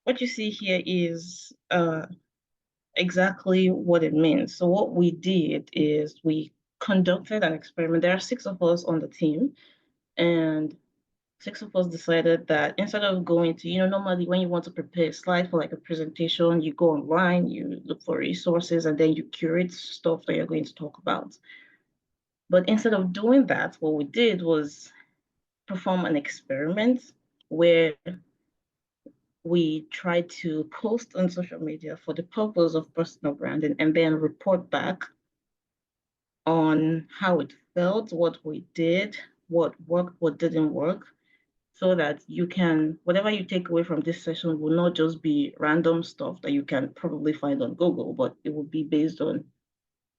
what you see here is exactly what it means. So what we did is we conducted an experiment. There are 6 of us on the team, and 6 of us decided that instead of going to, normally when you want to prepare a slide for like a presentation, you go online, you look for resources, and then you curate stuff that you're going to talk about. But instead of doing that, what we did was perform an experiment where we tried to post on social media for the purpose of personal branding and then report back on how it felt, what we did, what worked, what didn't work, so that you can, whatever you take away from this session will not just be random stuff that you can probably find on Google, but it will be based on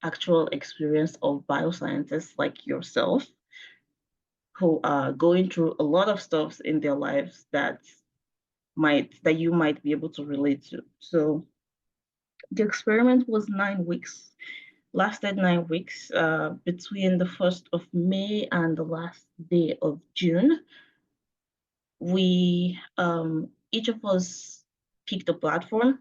actual experience of bioscientists like yourself who are going through a lot of stuff in their lives that you might be able to relate to. So the experiment was 9 weeks, lasted 9 weeks, between the 1st of May and the last day of June. We each of us picked a platform.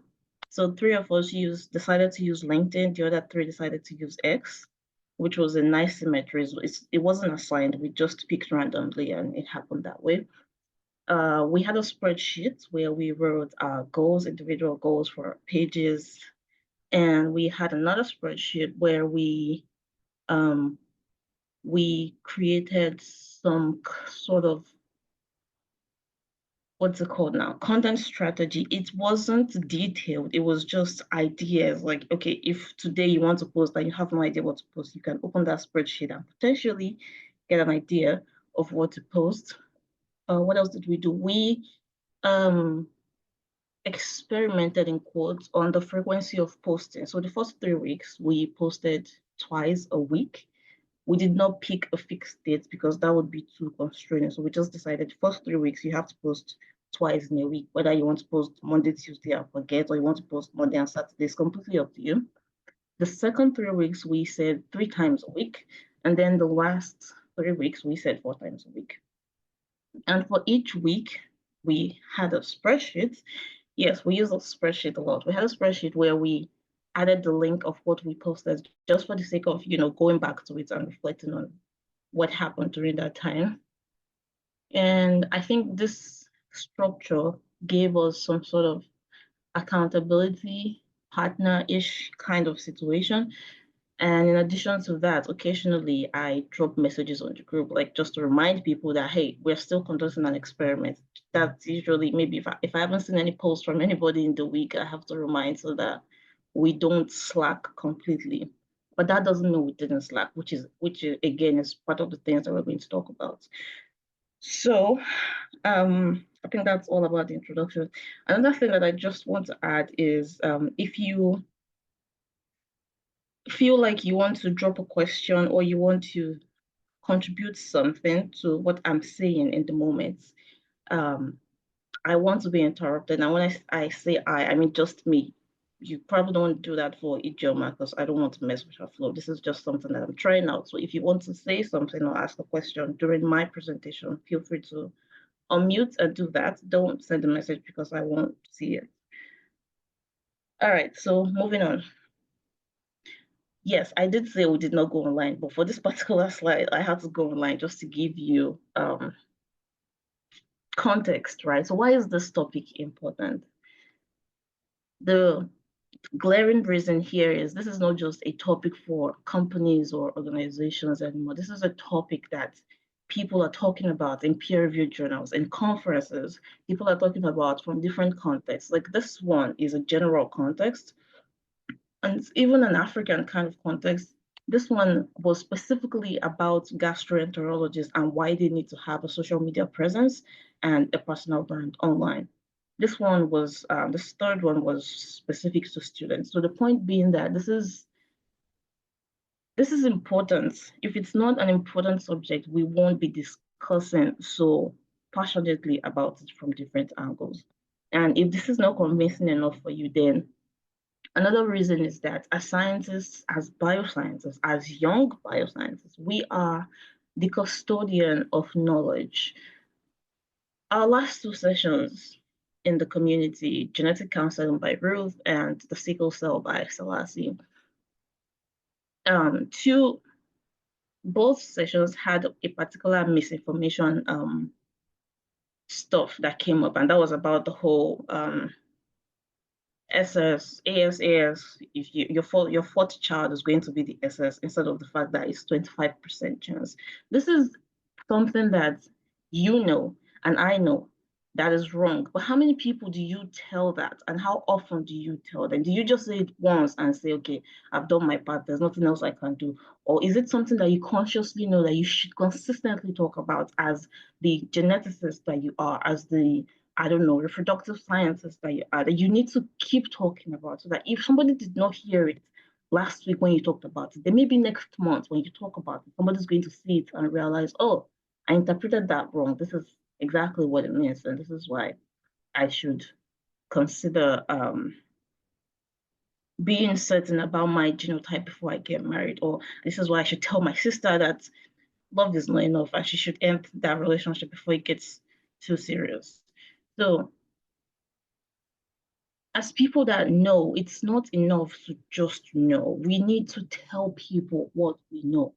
So 3 of us decided to use LinkedIn, the other 3 decided to use X, which was a nice symmetry. It wasn't assigned, we just picked randomly and it happened that way. We had a spreadsheet where we wrote our goals, individual goals for our pages, and we had another spreadsheet where we created some sort of, what's it called now? Content strategy. It wasn't detailed. It was just ideas. Like, okay, if today you want to post and you have no idea what to post, you can open that spreadsheet and potentially get an idea of what to post. What else did we do? We experimented in quotes on the frequency of posting. So the first 3 weeks, we posted twice a week. We did not pick a fixed date because that would be too constraining. So we just decided the first 3 weeks, you have to post twice in a week, whether you want to post Monday, Tuesday, and forget, or you want to post Monday and Saturday. It's completely up to you. The second 3 weeks, we said 3 times a week. And then the last 3 weeks, we said 4 times a week. And for each week, we had a spreadsheet. Yes, we use a spreadsheet a lot. We had a spreadsheet where we added the link of what we posted just for the sake of, going back to it and reflecting on what happened during that time. And I think this structure gave us some sort of accountability partner-ish kind of situation. And in addition to that, occasionally I drop messages on the group, like just to remind people that, hey, we're still conducting an experiment. That's usually maybe if I haven't seen any posts from anybody in the week, I have to remind so that we don't slack completely. But that doesn't mean we didn't slack, which again is part of the things that we're going to talk about. So I think that's all about the introduction. Another thing that I just want to add is if you feel like you want to drop a question or you want to contribute something to what I'm saying in the moment, I want to be interrupted. And when I say I mean just me. You probably don't do that for Ijeoma because I don't want to mess with her flow. This is just something that I'm trying out. So if you want to say something or ask a question during my presentation, feel free to unmute and do that. Don't send a message because I won't see it. All right, so moving on. Yes, I did say we did not go online, but for this particular slide, I had to go online just to give you context, right? So why is this topic important? The glaring reason here is this is not just a topic for companies or organizations anymore. This is a topic that people are talking about in peer-reviewed journals, in conferences. People are talking about from different contexts. Like this one is a general context, and even an African kind of context. This one was specifically about gastroenterologists and why they need to have a social media presence and a personal brand online. This third one was specific to students. So the point being that this is important. If it's not an important subject, we won't be discussing so passionately about it from different angles. And if this is not convincing enough for you, then another reason is that as scientists, as bioscientists, as young bioscientists, we are the custodian of knowledge. Our last 2 sessions, in the Community, Genetic Counseling by Ruth, and The Sickle Cell by Selassie. Two, both sessions had a particular misinformation stuff that came up, and that was about the whole SS, ASAS, if your fourth child is going to be the SS instead of the fact that it's 25% chance. This is something that you know and I know that is wrong. But how many people do you tell that? And how often do you tell them? Do you just say it once and say, okay, I've done my part, there's nothing else I can do? Or is it something that you consciously know that you should consistently talk about as the geneticist that you are, as the I don't know, reproductive sciences that you are, that you need to keep talking about so that if somebody did not hear it last week when you talked about it, then maybe next month when you talk about it, somebody's going to see it and realize, oh, I interpreted that wrong. This is exactly what it means. And this is why I should consider being certain about my genotype before I get married. Or this is why I should tell my sister that love is not enough and she should end that relationship before it gets too serious. So as people that know, it's not enough to just know. We need to tell people what we know.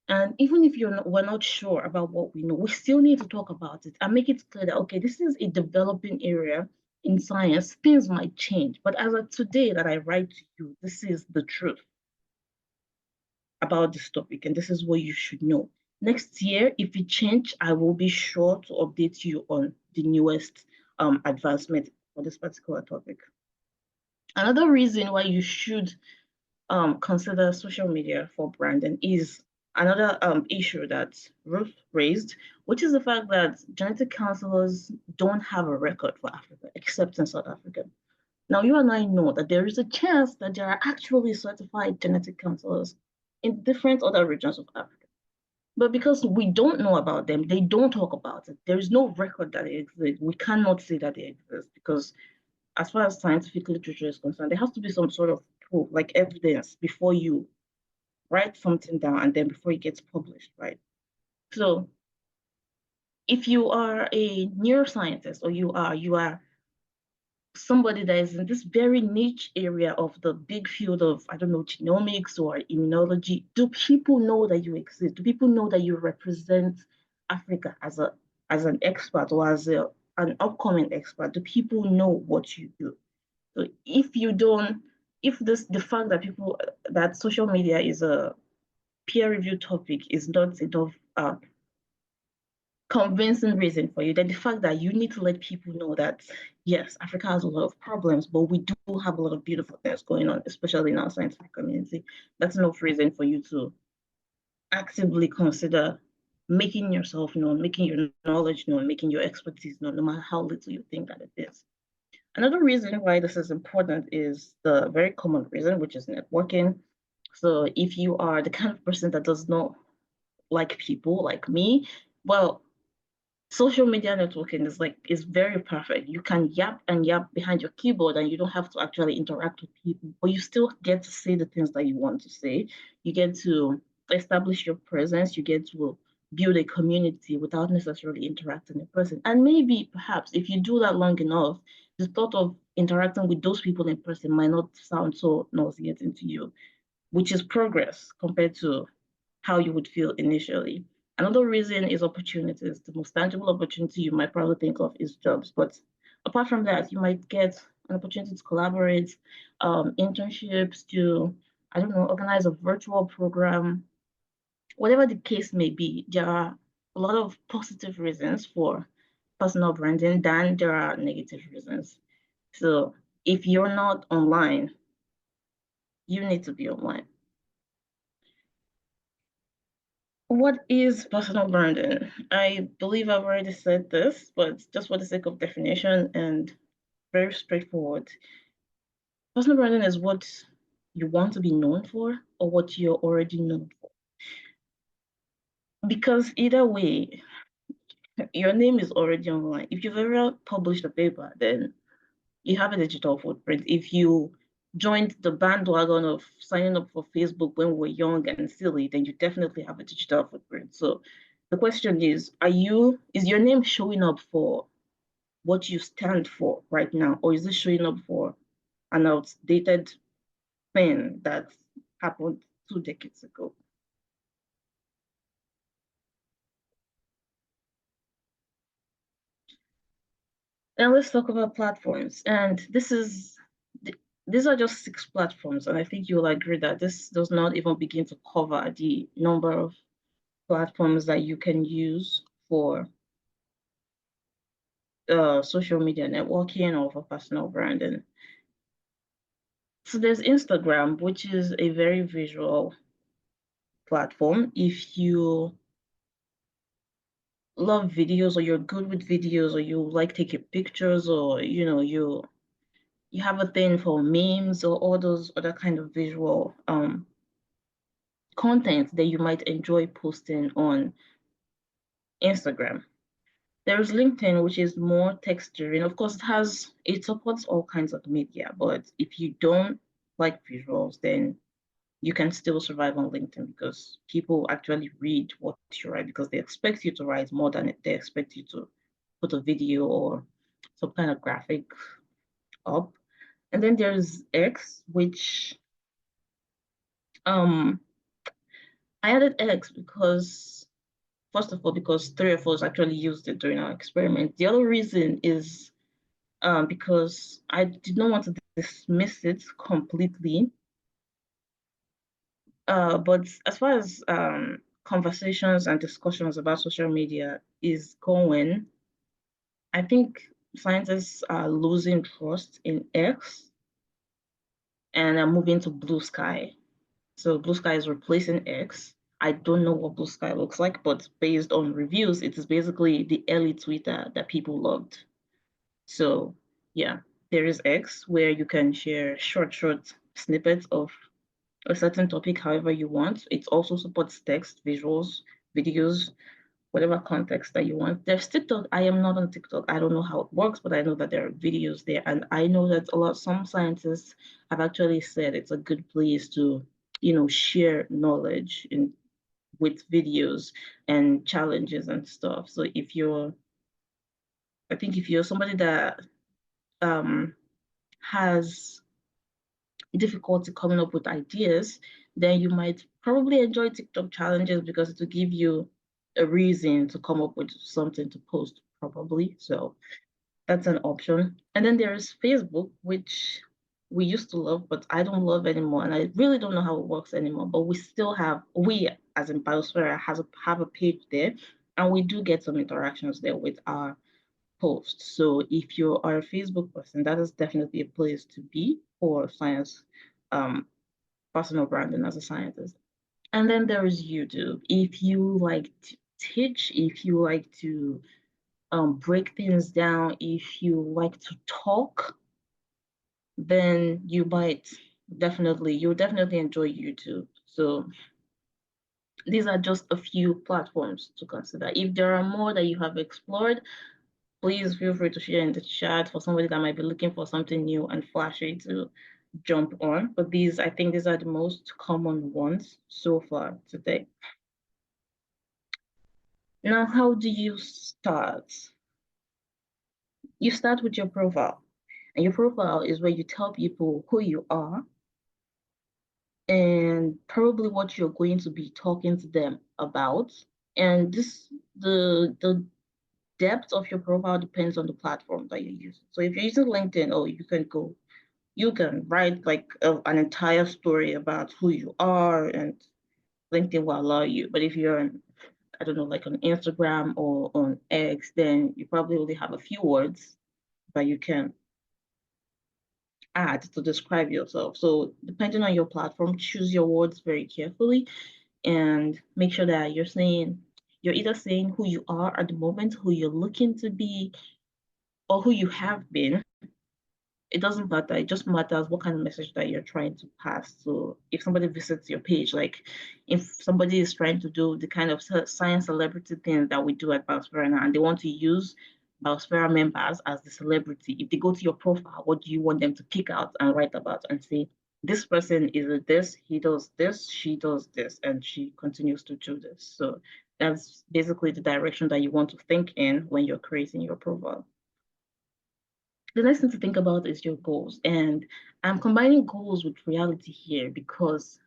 And even if we're not sure about what we know, we still need to talk about it and make it clear that, okay, this is a developing area in science. Things might change. But as of today that I write to you, this is the truth about this topic. And this is what you should know. Next year, if it changes, I will be sure to update you on the newest advancement for this particular topic. Another reason why you should consider social media for branding is another issue that Ruth raised, which is the fact that genetic counselors don't have a record for Africa, except in South Africa. Now, you and I know that there is a chance that there are actually certified genetic counselors in different other regions of Africa. But because we don't know about them, they don't talk about it. There is no record that they exist. We cannot say that they exist because as far as scientific literature is concerned, there has to be some sort of proof, like evidence, before you write something down and then before it gets published, right? So if you are a neuroscientist or you are somebody that is in this very niche area of the big field of, I don't know, genomics or immunology, do people know that you exist? Do people know that you represent Africa as an expert or as an upcoming expert? Do people know what you do? So if you don't, if the fact that that social media is a peer-reviewed topic is not enough convincing reason for you, then the fact that you need to let people know that yes, Africa has a lot of problems, but we do have a lot of beautiful things going on, especially in our scientific community. That's enough reason for you to actively consider making yourself known, making your knowledge known, making your expertise known, no matter how little you think that it is. Another reason why this is important is the very common reason, which is networking. So if you are the kind of person that does not like people like me, well, social media networking is very perfect. You can yap and yap behind your keyboard and you don't have to actually interact with people, but you still get to say the things that you want to say. You get to establish your presence, you get to build a community without necessarily interacting in person. And maybe perhaps if you do that long enough, the thought of interacting with those people in person might not sound so nauseating to you, which is progress compared to how you would feel initially. Another reason is opportunities. The most tangible opportunity you might probably think of is jobs. But apart from that, you might get an opportunity to collaborate, internships, to, I don't know, organize a virtual program. Whatever the case may be, there are a lot of positive reasons for personal branding than there are negative reasons. So if you're not online, you need to be online. What is personal branding? I believe I've already said this, but just for the sake of definition and very straightforward, personal branding is what you want to be known for or what you're already known for. Because either way, your name is already online. If you've ever published a paper, then you have a digital footprint. If you joined the bandwagon of signing up for Facebook when we were young and silly, then you definitely have a digital footprint. So the question is your name showing up for what you stand for right now, or is it showing up for an outdated thing that happened 2 decades ago? Now let's talk about platforms. And these are just 6 platforms, and I think you'll agree that this does not even begin to cover the number of platforms that you can use for social media networking or for personal branding. So there's Instagram, which is a very visual platform. If you love videos, or you're good with videos, or you like taking pictures, or you have a thing for memes or all those other kind of visual content that you might enjoy posting on Instagram. There's LinkedIn, which is more texturing. Of course, it supports all kinds of media, but if you don't like visuals, then you can still survive on LinkedIn, because people actually read what you write, because they expect you to write more than they expect you to put a video or some kind of graphic up. And then there's X, which um I added X because, first of all, because 3 of us actually used it during our experiment. The other reason is because I did not want to dismiss it completely. But as far as conversations and discussions about social media is going, I think scientists are losing trust in X and are moving to Blue Sky. So Blue Sky is replacing X. I don't know what Blue Sky looks like, but based on reviews, it is basically the early Twitter that people loved. So yeah, there is X, where you can share short snippets of a certain topic however you want. It also supports text, visuals, videos, whatever context that you want. There's TikTok. I am not on TikTok. I don't know how it works, but I know that there are videos there. And I know that some scientists have actually said it's a good place to, share knowledge with videos and challenges and stuff. So I think if you're somebody that um, has difficulty coming up with ideas, then you might probably enjoy TikTok challenges, because it will give you a reason to come up with something to post, probably. So that's an option. And then there's Facebook, which we used to love, but I don't love anymore. And I really don't know how it works anymore. But we as in Biosphere have a page there, and we do get some interactions there with our post. So if you are a Facebook person, that is definitely a place to be for science, um, personal branding as a scientist. And then there is YouTube. If you like to teach, if you like to break things down, if you like to talk, then you'll definitely enjoy YouTube. So these are just a few platforms to consider. If there are more that you have explored, please feel free to share in the chat for somebody that might be looking for something new and flashy to jump on. But I think these are the most common ones so far today. Now, how do you start? You start with your profile. And your profile is where you tell people who you are and probably what you're going to be talking to them about. And the depth of your profile depends on the platform that you use. So if you're using LinkedIn, you can write like an entire story about who you are, and LinkedIn will allow you. But if you're on, I don't know, like on Instagram or on X, then you probably only have a few words that you can add to describe yourself. So depending on your platform, choose your words very carefully and make sure that you're either saying who you are at the moment, who you're looking to be, or who you have been. It doesn't matter. It just matters what kind of message that you're trying to pass. So if somebody visits your page, like if somebody is trying to do the kind of science celebrity thing that we do at Biosphere now, and they want to use Biosphere members as the celebrity, if they go to your profile, what do you want them to pick out and write about and say, this person is this, he does this, she does this, and she continues to do this. So that's basically the direction that you want to think in when you're creating your profile. The next thing to think about is your goals. And I'm combining goals with reality here because,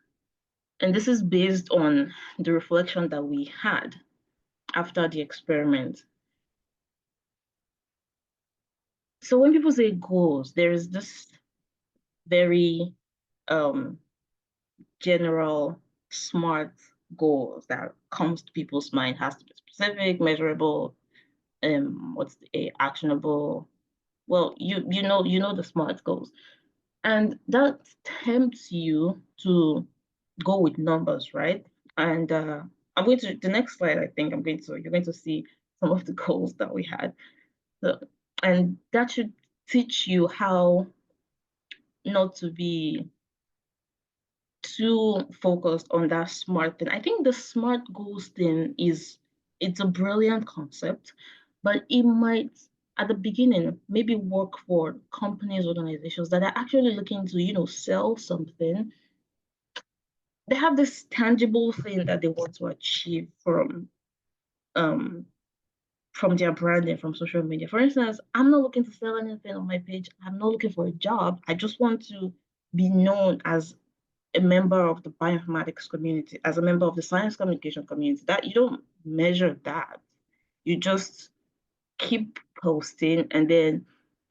and this is based on the reflection that we had after the experiment. So when people say goals, there is this very um, general, smart goals that comes to people's mind. Has to be specific, measurable, what's the actionable. Well, you know the smart goals, and that tempts you to go with numbers, right? And I'm going to the next slide. I think you're going to see some of the goals that we had. So, and that should teach you how not to be too focused on that smart thing. I think the smart goals thing it's a brilliant concept, but it might at the beginning maybe work for companies, organizations that are actually looking to, sell something. They have this tangible thing that they want to achieve um from their branding from social media. For instance, I'm not looking to sell anything on my page. I'm not looking for a job. I just want to be known as a member of the bioinformatics community, as a member of the science communication community. That you don't measure that. You just keep posting, and then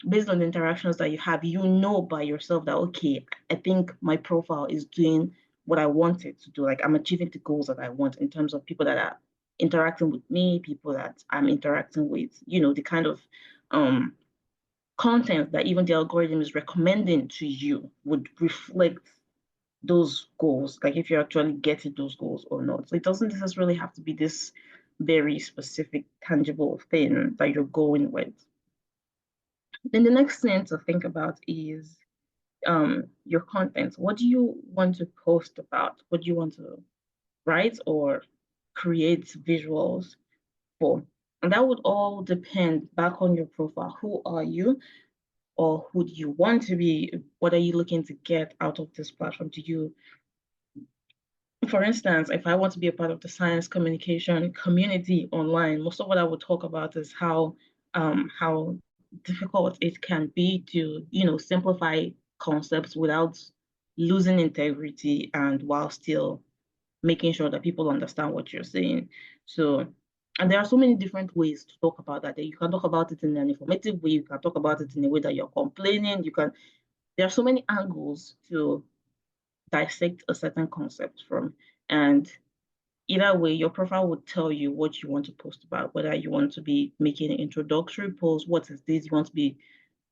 based on the interactions that you have, you know by yourself that okay, I think my profile is doing what I want it to do. Like I'm achieving the goals that I want in terms of people that are interacting with me, people that I'm interacting with, the kind of um content that even the algorithm is recommending to you would reflect those goals, like if you're actually getting those goals or not. So it doesn't necessarily have to be this very specific, tangible thing that you're going with. Then the next thing to think about is your content. What do you want to post about? What do you want to write or create visuals for? And that would all depend back on your profile. Who are you? Or who do you want to be? What are you looking to get out of this platform? For instance, if I want to be a part of the science communication community online, most of what I would talk about is how difficult it can be to, simplify concepts without losing integrity and while still making sure that people understand what you're saying. So, and there are so many different ways to talk about that. You can talk about it in an informative way, you can talk about it in a way that you're complaining, there are so many angles to dissect a certain concept from. And either way, your profile would tell you what you want to post about, whether you want to be making an introductory post, what is this, you want to be,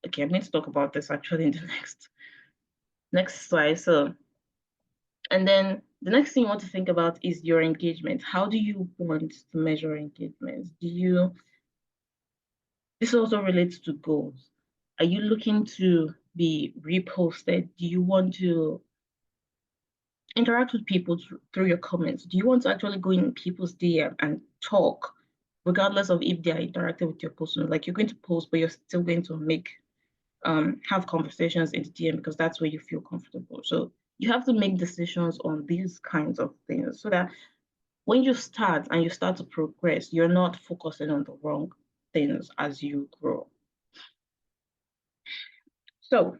okay, I'm going to talk about this actually in the next slide. So, and then the next thing you want to think about is your engagement. How do you want to measure engagement? This also relates to goals. Are you looking to be reposted? Do you want to interact with people through your comments? Do you want to actually go in people's DM and talk, regardless of if they are interacting with your post? Like you're going to post, but you're still going to have conversations in the DM because that's where you feel comfortable. So you have to make decisions on these kinds of things so that when you start and you start to progress, you're not focusing on the wrong things as you grow. So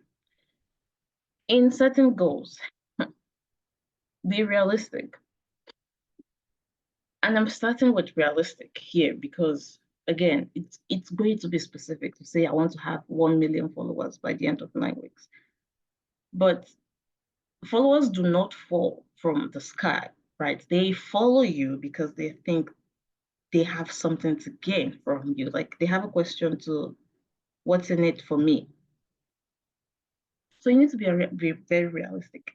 in setting goals, be realistic. And I'm starting with realistic here because again, it's going to be specific to say I want to have 1 million followers by the end of 9 weeks. But followers do not fall from the sky, right? They follow you because they think they have something to gain from you. Like they have a question to what's in it for me. So you need to be very realistic.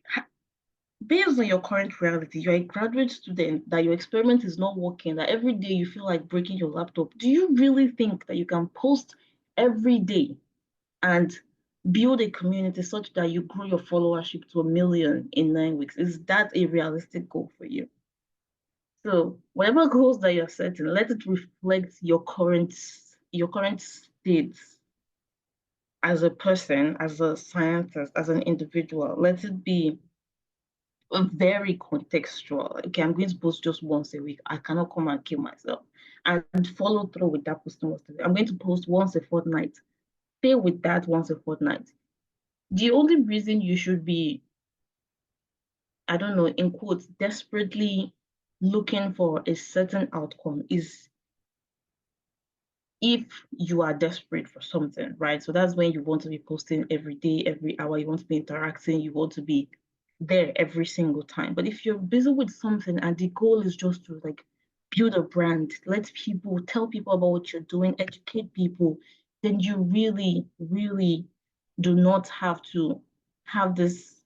Based on your current reality, you're a graduate student, that your experiment is not working, that every day you feel like breaking your laptop, do you really think that you can post every day and build a community such that you grow your followership to 1 million in 9 weeks? Is that a realistic goal for you? So whatever goals that you're setting, let it reflect your current state as a person, as a scientist, as an individual. Let it be very contextual. Okay, I'm going to post just once a week. I cannot come and kill myself and follow through with that posting once a week. I'm going to post once a fortnight. stay with that once a fortnight. The only reason you should be, I don't know, in quotes, desperately looking for a certain outcome is if you are desperate for something, right? So that's when you want to be posting every day, every hour, you want to be interacting, you want to be there every single time. But if you're busy with something and the goal is just to like build a brand, let people tell people about what you're doing, educate people, then you really, really do not have to have this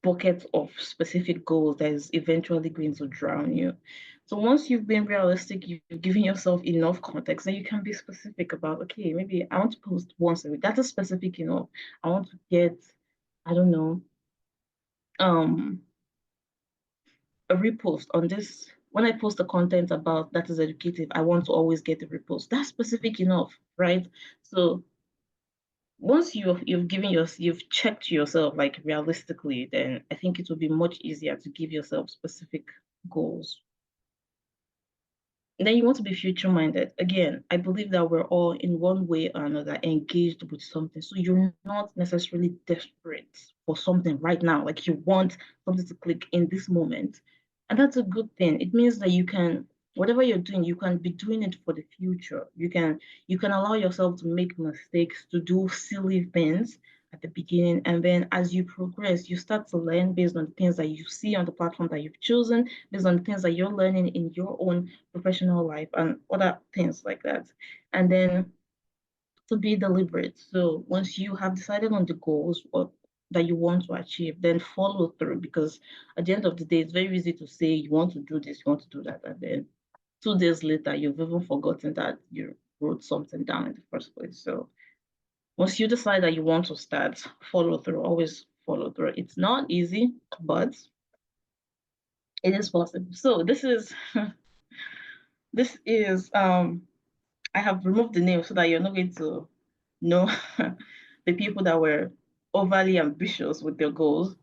bucket of specific goals that is eventually going to drown you. So once you've been realistic, you've given yourself enough context, then you can be specific about, okay, maybe I want to post once a week. That is specific enough. I want to get, I don't know, um, a repost on this. When I post the content about that is educative, I want to always get a repost. That's specific enough, right? So once you've given you've checked yourself like realistically, then I think it will be much easier to give yourself specific goals. And then you want to be future minded. Again, I believe that we're all in one way or another engaged with something. So you're not necessarily desperate for something right now. Like you want something to click in this moment. And that's a good thing. It means that you can, whatever you're doing, you can be doing it for the future. You can allow yourself to make mistakes, to do silly things at the beginning. And then as you progress, you start to learn based on the things that you see on the platform that you've chosen, based on the things that you're learning in your own professional life and other things like that. And then to be deliberate. So once you have decided on the goals or that you want to achieve, then follow through, because at the end of the day, it's very easy to say you want to do this, you want to do that, and then 2 days later, you've even forgotten that you wrote something down in the first place. So once you decide that you want to start, follow through, always follow through. It's not easy, but it is possible. So this is I have removed the name so that you're not going to know the people that were overly ambitious with their goals.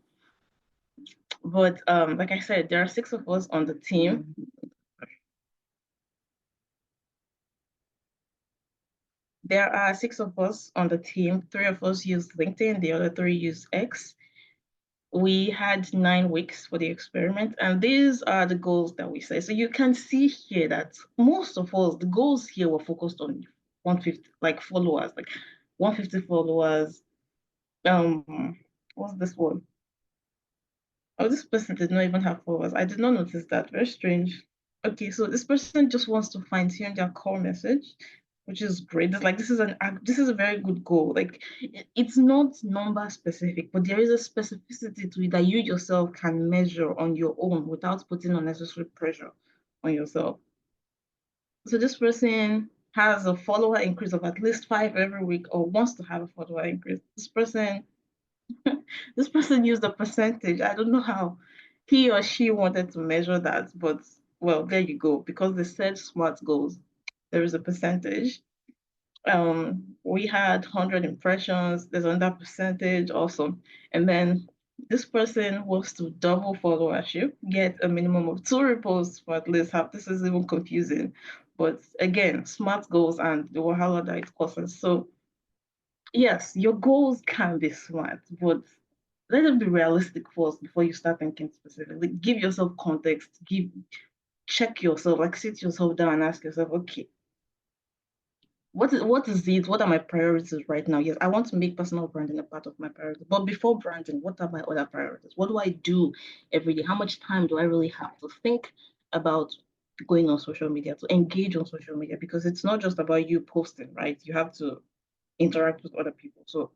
But like I said, there are 6 of us on the team. There are 6 of us on the team. 3 of us use LinkedIn, the other 3 use X. We had 9 weeks for the experiment, and these are the goals that we set. So you can see here that most of us, the goals here were focused on 150, like followers, like 150 followers. What's this one? Oh, this person did not even have followers. I did not notice that. Very strange. Okay, so this person just wants to fine tune their core message, which is great. It's like this is a very good goal. Like it's not number specific, but there is a specificity to it that you yourself can measure on your own without putting unnecessary pressure on yourself. So this person has a follower increase of at least 5 every week, or wants to have a follower increase. This person used a percentage. I don't know how he or she wanted to measure that, but well, there you go. Because they said SMART goals, there is a percentage. We had 100 impressions. There's another percentage, awesome. And then this person wants to double followership, get a minimum of 2 reposts for at least half. This is even confusing, but again, SMART goals and the wahala that it causes. So yes, your goals can be smart, but let them be realistic first before you start thinking specifically. Give yourself context, check yourself, like sit yourself down and ask yourself, okay, what is it? What are my priorities right now? Yes, I want to make personal branding a part of my priorities. But before branding, what are my other priorities? What do I do every day? How much time do I really have to think about going on social media, to engage on social media? Because it's not just about you posting, right? You have to interact with other people. So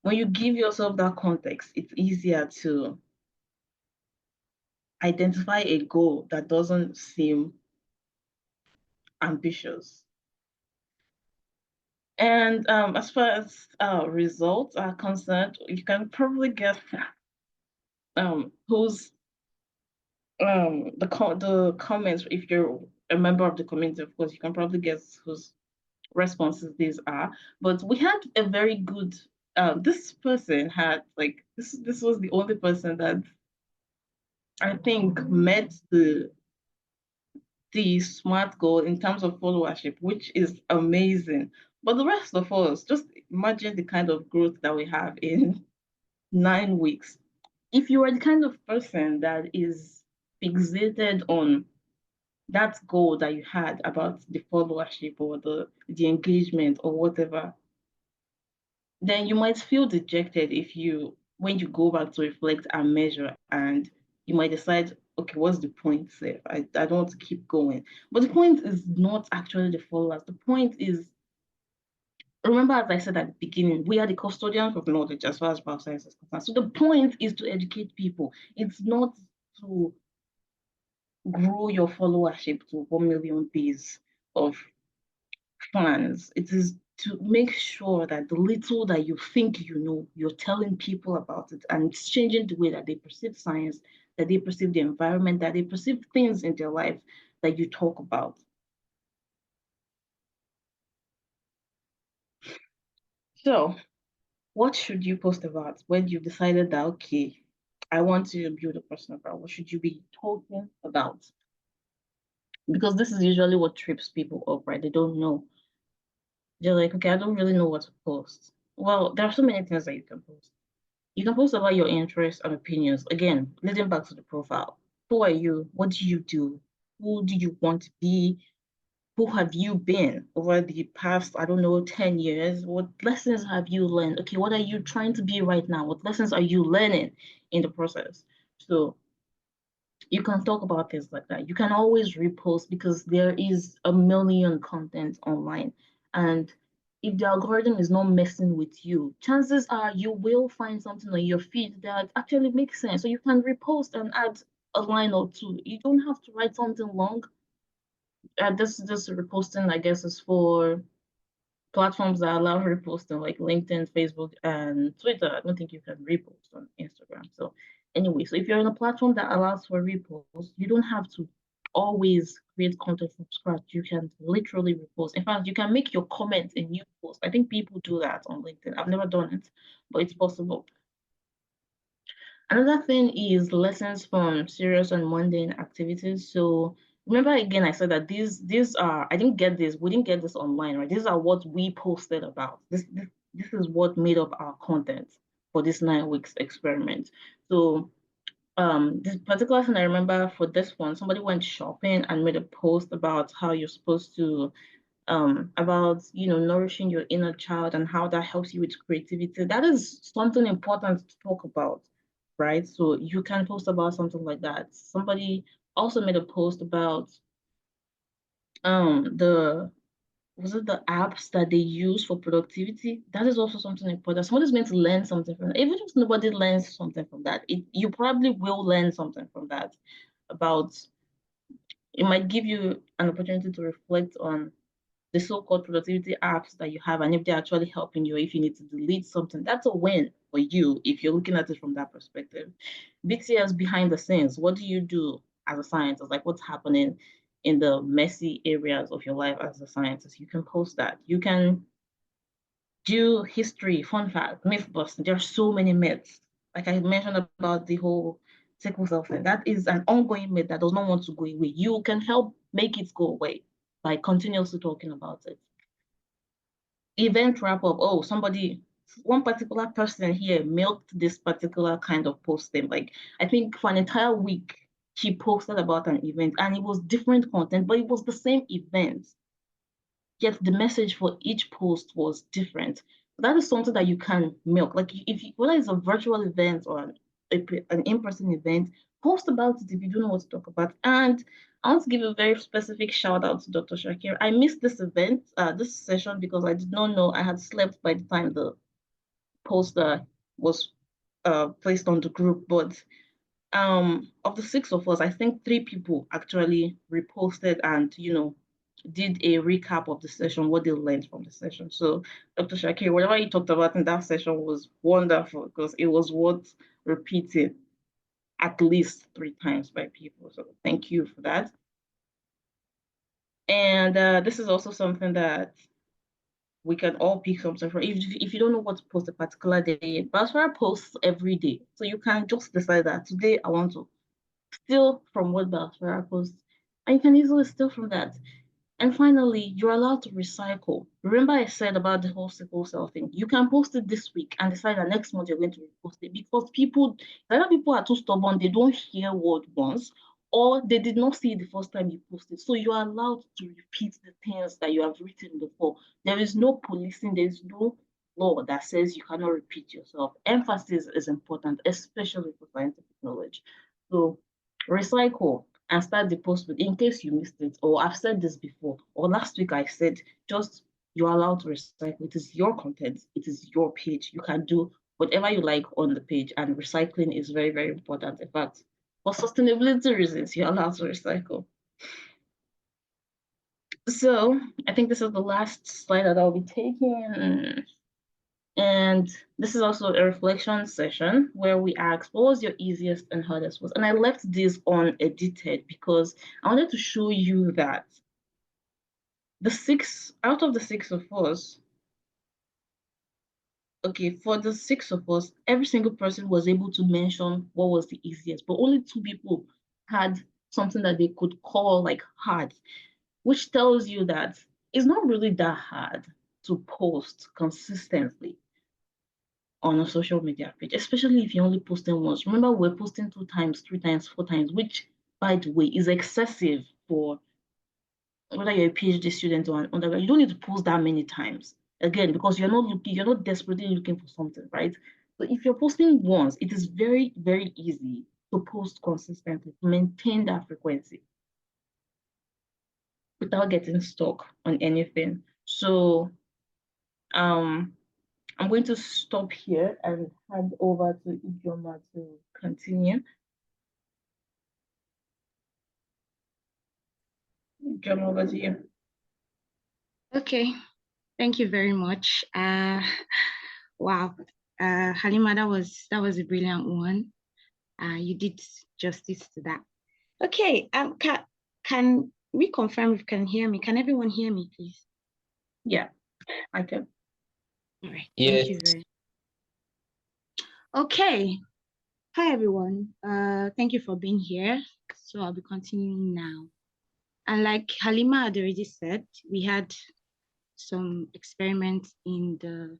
when you give yourself that context, it's easier to identify a goal that doesn't seem ambitious. And as far as results are concerned, you can probably guess who's the comments. If you're a member of the community, of course, you can probably guess whose responses these are. But we had a very good. This person had like this was the only person that I think met the SMART goal in terms of followership, which is amazing. But the rest of us, just imagine the kind of growth that we have in 9 weeks. If you are the kind of person that is fixated on that goal that you had about the followership or the engagement or whatever, then you might feel dejected if you when you go back to reflect and measure, and you might decide, okay, what's the point, Seth? I don't want to keep going. But the point is not actually the followers. The point is, remember, as I said at the beginning, we are the custodians of knowledge as far as bioscience is concerned. So the point is to educate people. It's not to grow your followership to 1 million base of fans. It is to make sure that the little that you think you know, you're telling people about it, and it's changing the way that they perceive science, that they perceive the environment, that they perceive things in their life that you talk about. So, what should you post about when you've decided that, okay, I want to build a personal brand? What should you be talking about? Because this is usually what trips people up, right? They don't know. They're like, okay, I don't really know what to post. Well, there are so many things that you can post. You can post about your interests and opinions. Again, leading back to the profile. Who are you? What do you do? Who do you want to be? Who have you been over the past, I don't know, 10 years? What lessons have you learned? Okay, what are you trying to be right now? What lessons are you learning in the process? So you can talk about things like that. You can always repost because there is a million content online. And if the algorithm is not messing with you, chances are you will find something on your feed that actually makes sense. So you can repost and add a line or two. You don't have to write something long. This reposting, I guess, is for platforms that allow reposting like LinkedIn, Facebook, and Twitter. I don't think you can repost on Instagram. So anyway, so if you're in a platform that allows for repost, you don't have to always create content from scratch. You can literally repost. In fact, you can make your comment a new post. I think people do that on LinkedIn. I've never done it, but it's possible. Another thing is lessons from serious and mundane activities. So remember again, I said that these are I didn't get this. We didn't get this online, right? These are what we posted about. This is what made up our content for this 9 weeks experiment. So this particular thing I remember for this one, somebody went shopping and made a post about how you're supposed to about nourishing your inner child and how that helps you with creativity. That is something important to talk about, right? So you can post about something like that. Somebody also made a post about the was it the apps that they use for productivity. That is also something important. Somebody's going to learn something from that. Even if nobody learns something from that, you probably will learn something from that about it might give you an opportunity to reflect on the so-called productivity apps that you have, and if they're actually helping you, if you need to delete something, that's a win for you if you're looking at it from that perspective. BTS behind the scenes, what do you do as a scientist? Like what's happening in the messy areas of your life as a scientist? You can post that. You can do history, fun fact, myth busting. There are so many myths. Like I mentioned about the whole sickle cell thing. That is an ongoing myth that does not want to go away. You can help make it go away by continuously talking about it. Event wrap up. Oh, one particular person here milked this particular kind of posting. Like I think for an entire week, she posted about an event and it was different content, but it was the same event. Yet the message for each post was different. That is something that you can milk. Like whether it's a virtual event or an in-person event, post about it if you don't know what to talk about. And I want to give a very specific shout out to Dr. Shakir. I missed this event, this session, because I did not know I had slept by the time the post was placed on the group. But of the six of us, I think three people actually reposted and did a recap of the session, what they learned from the session. So Dr. Shakir, whatever you talked about in that session was wonderful because it was worth repeating at least 3 times by people. So thank you for that. And this is also something that we can all pick something from. If you don't know what to post a particular day, Basra posts every day. So you can just decide that today I want to steal from what Basra posts. And you can easily steal from that. And finally, you're allowed to recycle. Remember I said about the whole sickle cell thing. You can post it this week and decide that next month you're going to repost it, because either people are too stubborn, they don't hear word once, or they did not see it the first time you posted. So you are allowed to repeat the things that you have written before. There is no policing, there is no law that says you cannot repeat yourself. Emphasis is important, especially for scientific knowledge. So recycle and start the post with, in case you missed it, or I've said this before, or last week I said, just you're allowed to recycle. It is your content, it is your page. You can do whatever you like on the page, and recycling is very, very important. In fact, for sustainability reasons, you're allowed to recycle. So I think this is the last slide that I'll be taking. And this is also a reflection session where we ask, what was your easiest and hardest post? And I left this unedited because I wanted to show you that out of the six of us, okay, for the six of us, every single person was able to mention what was the easiest, but only two people had something that they could call like hard, which tells you that it's not really that hard to post consistently on a social media page, especially if you're only posting once. Remember, we're posting 2 times, 3 times, 4 times, which, by the way, is excessive for whether you're a PhD student or an undergrad. You don't need to post that many times. Again, because you're not desperately looking for something, right? So if you're posting once, it is very, very easy to post consistently, to maintain that frequency without getting stuck on anything. So I'm going to stop here and hand over to Ijeoma to continue. Ijeoma, over to you. Okay, thank you very much. Wow, Halima, that was a brilliant one. You did justice to that. Okay, can we confirm if you can hear me? Can everyone hear me, please? Yeah, I can. All right, yes. Thank you very much. Okay, hi everyone. Thank you for being here. So I'll be continuing now. And like Halima had already said, we had some experiments in the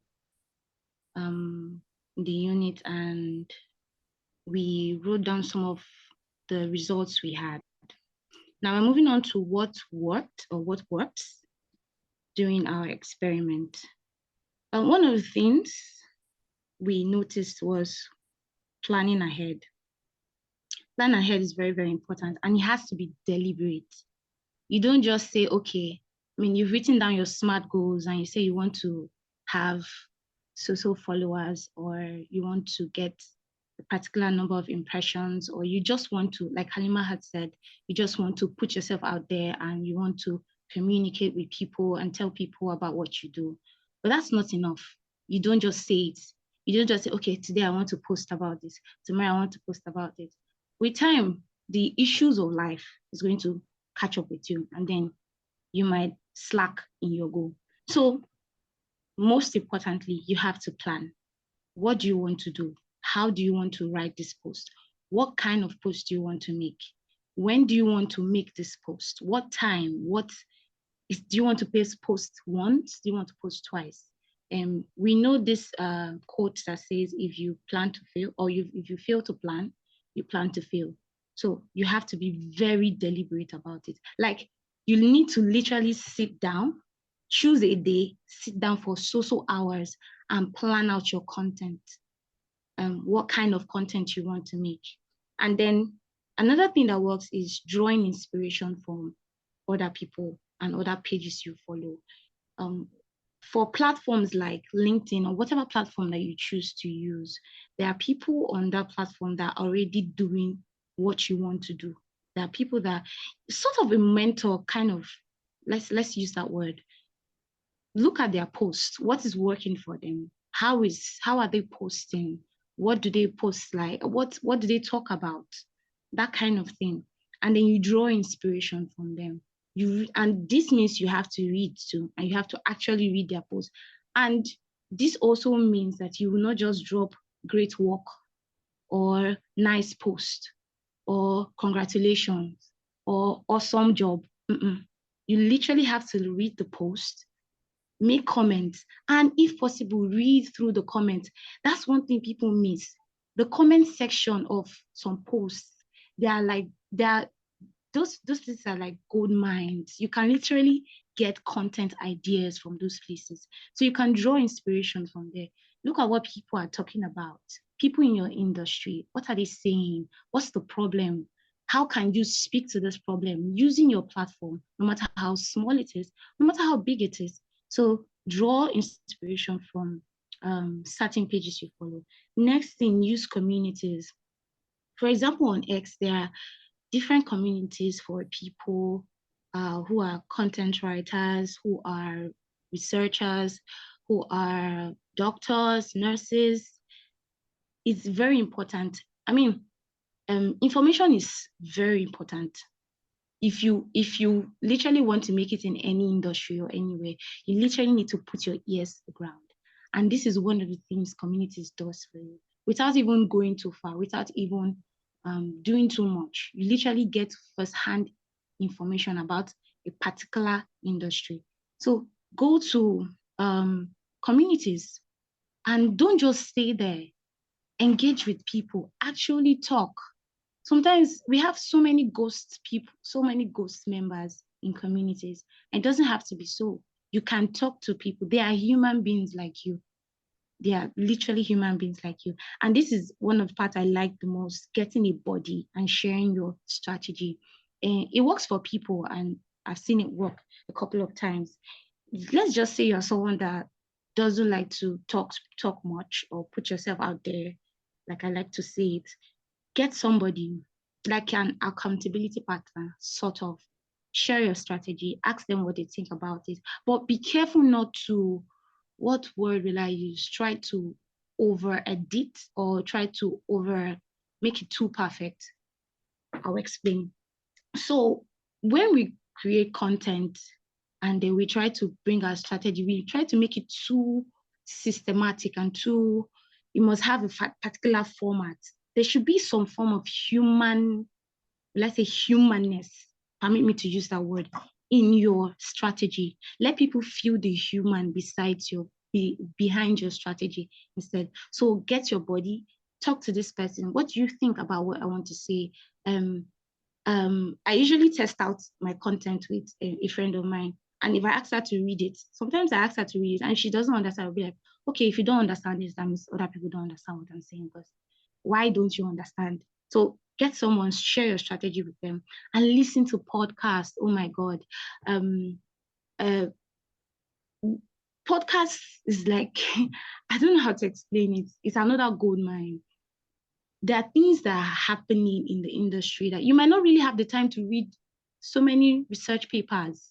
unit, and we wrote down some of the results we had. Now we're moving on to what worked or what works during our experiment. One of the things we noticed was planning ahead. Plan ahead is very, very important, and it has to be deliberate. You don't just say, okay, I mean, you've written down your SMART goals and you say you want to have social followers, or you want to get a particular number of impressions, or you just want to, like Halima had said, you just want to put yourself out there and you want to communicate with people and tell people about what you do. But that's not enough. You don't just say it. You don't just say, okay, today I want to post about this. Tomorrow I want to post about it. With time, the issues of life is going to catch up with you, and then you might slack in your goal. So most importantly, you have to plan. What do you want to do? How do you want to write this post? What kind of post do you want to make? When do you want to make this post? What time? Do you want to post once? Do you want to post twice? We know this quote that says, if you plan to fail, or if you fail to plan, you plan to fail. So you have to be very deliberate about it. Like, you need to literally sit down, choose a day, sit down for so hours and plan out your content, what kind of content you want to make. And then another thing that works is drawing inspiration from other people and other pages you follow. For platforms like LinkedIn or whatever platform that you choose to use, there are people on that platform that are already doing what you want to do. There are people that sort of a mentor, kind of, let's use that word. Look at their posts. What is working for them? How are they posting? What do they post like? What do they talk about? That kind of thing. And then you draw inspiration from them. And this means you have to read too, and you have to actually read their posts. And this also means that you will not just drop great work or nice post or congratulations or awesome job. You literally have to read the post, make comments, and if possible, read through the comments. That's one thing people miss. The comment section of some posts, those places are like gold mines. You can literally get content ideas from those places. So you can draw inspiration from there. Look at what people are talking about. People in your industry, what are they saying? What's the problem? How can you speak to this problem using your platform, no matter how small it is, no matter how big it is? So draw inspiration from certain pages you follow. Next thing, use communities. For example, on X, there are different communities for people who are content writers, who are researchers, who are doctors, nurses. It's very important. I mean, information is very important. If you literally want to make it in any industry or anywhere, you literally need to put your ears to the ground. And this is one of the things communities does for you, without even going too far, without even doing too much. You literally get firsthand information about a particular industry. So go to communities and don't just stay there. Engage with people, actually talk. Sometimes we have so many ghost people, so many ghost members in communities. It doesn't have to be so. You can talk to people. They are human beings like you. They are literally human beings like you. And this is one of the parts I like the most, getting a body and sharing your strategy. And it works for people, and I've seen it work a couple of times. Let's just say you're someone that doesn't like to talk much or put yourself out there, like I like to say it. Get somebody like an accountability partner, sort of. Share your strategy, ask them what they think about it. But be careful not to, what word will I use? Try to over edit or try to over make it too perfect. I'll explain. So when we create content and then we try to bring our strategy, we try to make it too systematic and too, you must have a particular format. There should be some form of human, let's say humanness, permit me to use that word, in your strategy. Let people feel the human besides your, behind your strategy instead. So get your body, talk to this person. What do you think about what I want to say? I usually test out my content with a friend of mine. And if I ask her to read it, sometimes I ask her to read it and she doesn't understand, I'll be like, okay, if you don't understand this, that means other people don't understand what I'm saying. But why don't you understand? So get someone, share your strategy with them, and listen to podcasts. Oh my God. Uh, Podcast is like, I don't know how to explain it. It's another gold mine. There are things that are happening in the industry that you might not really have the time to read so many research papers.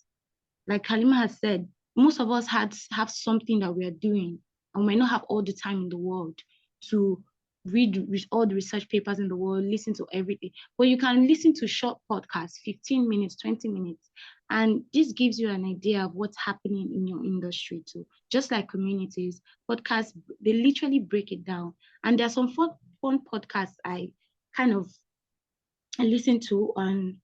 Like Halima has said, most of us have something that we are doing and we might not have all the time in the world to read all the research papers in the world, listen to everything. But you can listen to short podcasts, 15 minutes, 20 minutes. And this gives you an idea of what's happening in your industry too. Just like communities, podcasts, they literally break it down. And there are some fun podcasts I kind of listen to on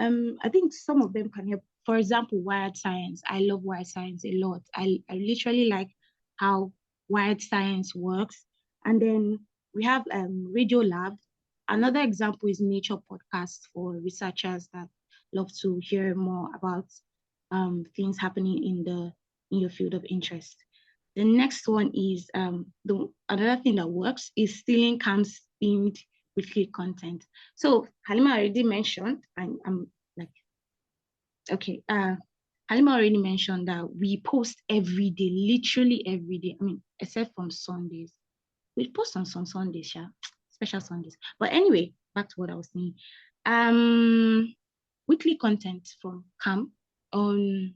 I think some of them can help. For example, Wired Science. I love Wired Science a lot. I literally like how Wired Science works. And then we have Radio Lab. Another example is Nature Podcast for researchers that love to hear more about things happening in your field of interest. The next one is another thing that works is Stealing Camps themed weekly content. So Halima already mentioned, and I'm like, okay, Halima already mentioned that we post every day, literally every day. I mean, except from Sundays. We post on some Sundays, yeah, special Sundays. But anyway, back to what I was saying. Weekly content from camp. On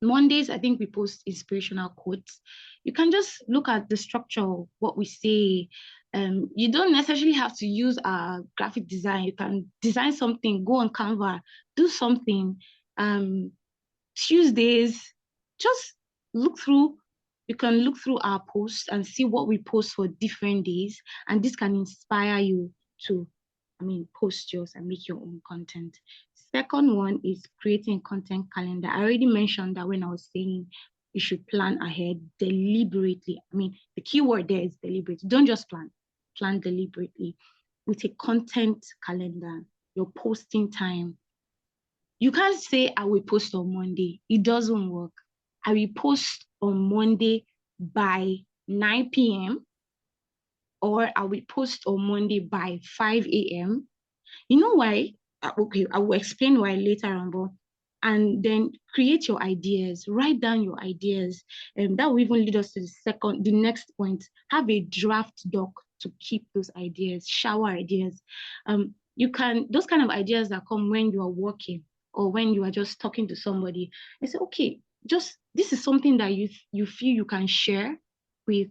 Mondays, I think we post inspirational quotes. You can just look at the structure of what we say. You don't necessarily have to use a graphic design. You can design something, go on Canva, do something. Tuesdays, just look through. You can look through our posts and see what we post for different days. And this can inspire you to, I mean, post yours and make your own content. second one is creating a content calendar. I already mentioned that when I was saying you should plan ahead deliberately. I mean, the key word there is deliberate. Don't just plan deliberately with a content calendar, your posting time. You can't say, I will post on Monday. It doesn't work. I will post on Monday by 9 p.m. or I will post on Monday by 5 a.m. You know why? Okay, I will explain why later on, but and then create your ideas, write down your ideas. And that will even lead us to the next point. Have a draft doc to keep those ideas, shower ideas. You can, those kind of ideas that come when you are working or when you are just talking to somebody and say, okay, just this is something that you feel you can share with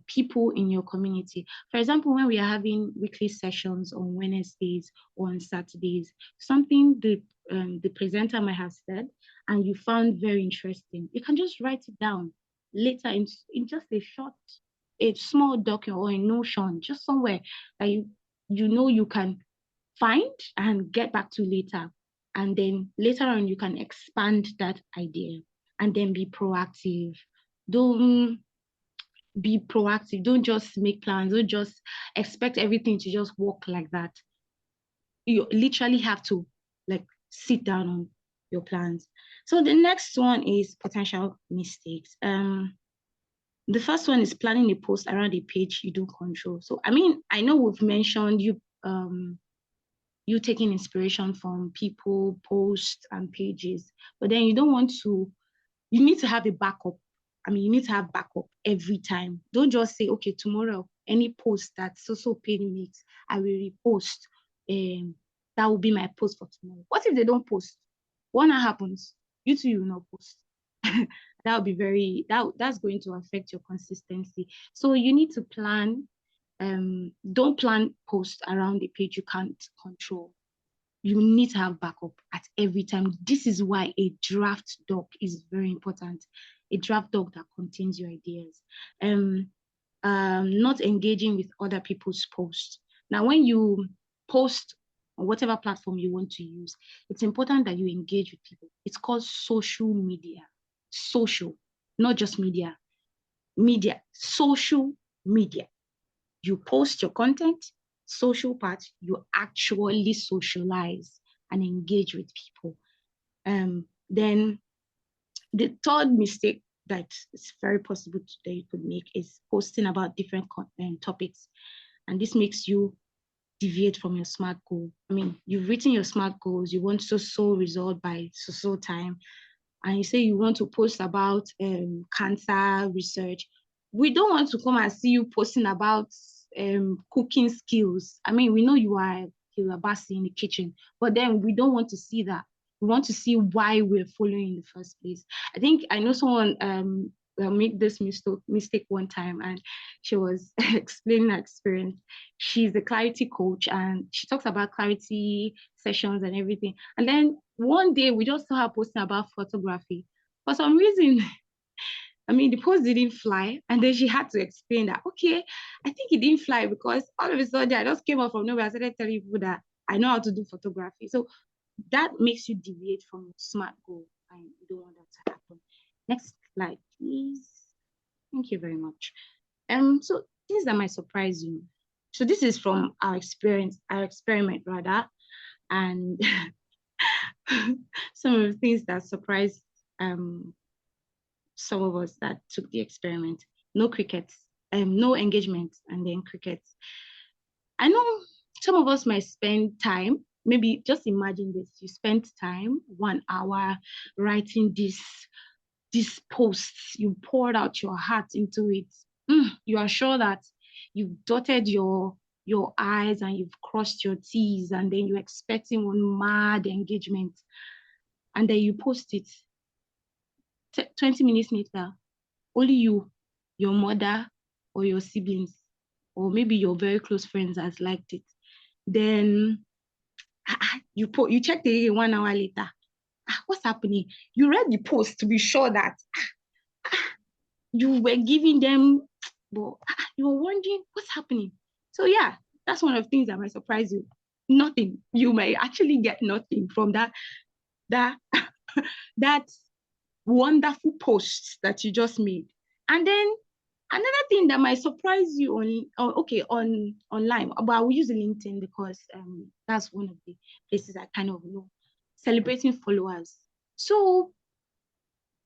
people in your community. For example, when we are having weekly sessions on Wednesdays or on Saturdays, something the presenter might have said and you found very interesting, you can just write it down later in just a small document or a Notion, just somewhere that you know you can find and get back to later. And then later on, you can expand that idea and then be proactive. Don't be proactive. Don't just make plans. Don't just expect everything to just work like that. You literally have to like sit down on your plans. So the next one is potential mistakes. The first one is planning a post around a page you don't control. So I mean, I know we've mentioned you taking inspiration from people, posts, and pages, but then you don't want to. You need to have a backup. I mean, you need to have backup every time. Don't just say, okay, tomorrow, any post that so page makes, I will repost. That will be my post for tomorrow. What if they don't post? What happens? You two will not post. That will be that's going to affect your consistency. So you need to plan. Don't plan posts around a page you can't control. You need to have backup at every time. This is why a draft doc is very important. A draft doc that contains your ideas. Not engaging with other people's posts. Now, when you post on whatever platform you want to use, it's important that you engage with people. It's called social media. Social, not just media. Media, social media. You post your content, social part, you actually socialize and engage with people. Then the third mistake that is very possible that you could make is posting about different topics. And this makes you deviate from your SMART goal. I mean, you've written your SMART goals, you want so result by so time, and you say you want to post about cancer research. We don't want to come and see you posting about cooking skills. I mean, we know you are Hilabasi in the kitchen, but then we don't want to see that. We want to see why we're following in the first place. I think I know someone made this mistake one time, and she was explaining her experience. She's a clarity coach, and she talks about clarity sessions and everything. And then one day we just saw her posting about photography. For some reason, I mean, the post didn't fly. And then she had to explain that, okay, I think it didn't fly because all of a sudden I just came out from nowhere. I started telling people that I know how to do photography. So that makes you deviate from your SMART goal. And you don't want that to happen. Next slide, please. Thank you very much. So things that might surprise you. So this is from our experiment rather. And some of the things that surprised some of us that took the experiment. No crickets, no engagement, and then crickets. I know some of us might spend time, maybe just imagine this, you spent time, 1 hour writing these posts, you poured out your heart into it. You are sure that you've dotted your I's and you've crossed your T's, and then you're expecting one mad engagement, and then you post it. 20 minutes later, only you, your mother, or your siblings, or maybe your very close friends has liked it. Then you check the 1 hour later. What's happening? You read the post to be sure that you were giving them, but you were wondering what's happening. So yeah, that's one of the things that might surprise you. nothing. You may actually get nothing from that that wonderful post that you just made. And then another thing that might surprise you on online, but I will use LinkedIn because that's one of the places I kind of know. Celebrating followers. So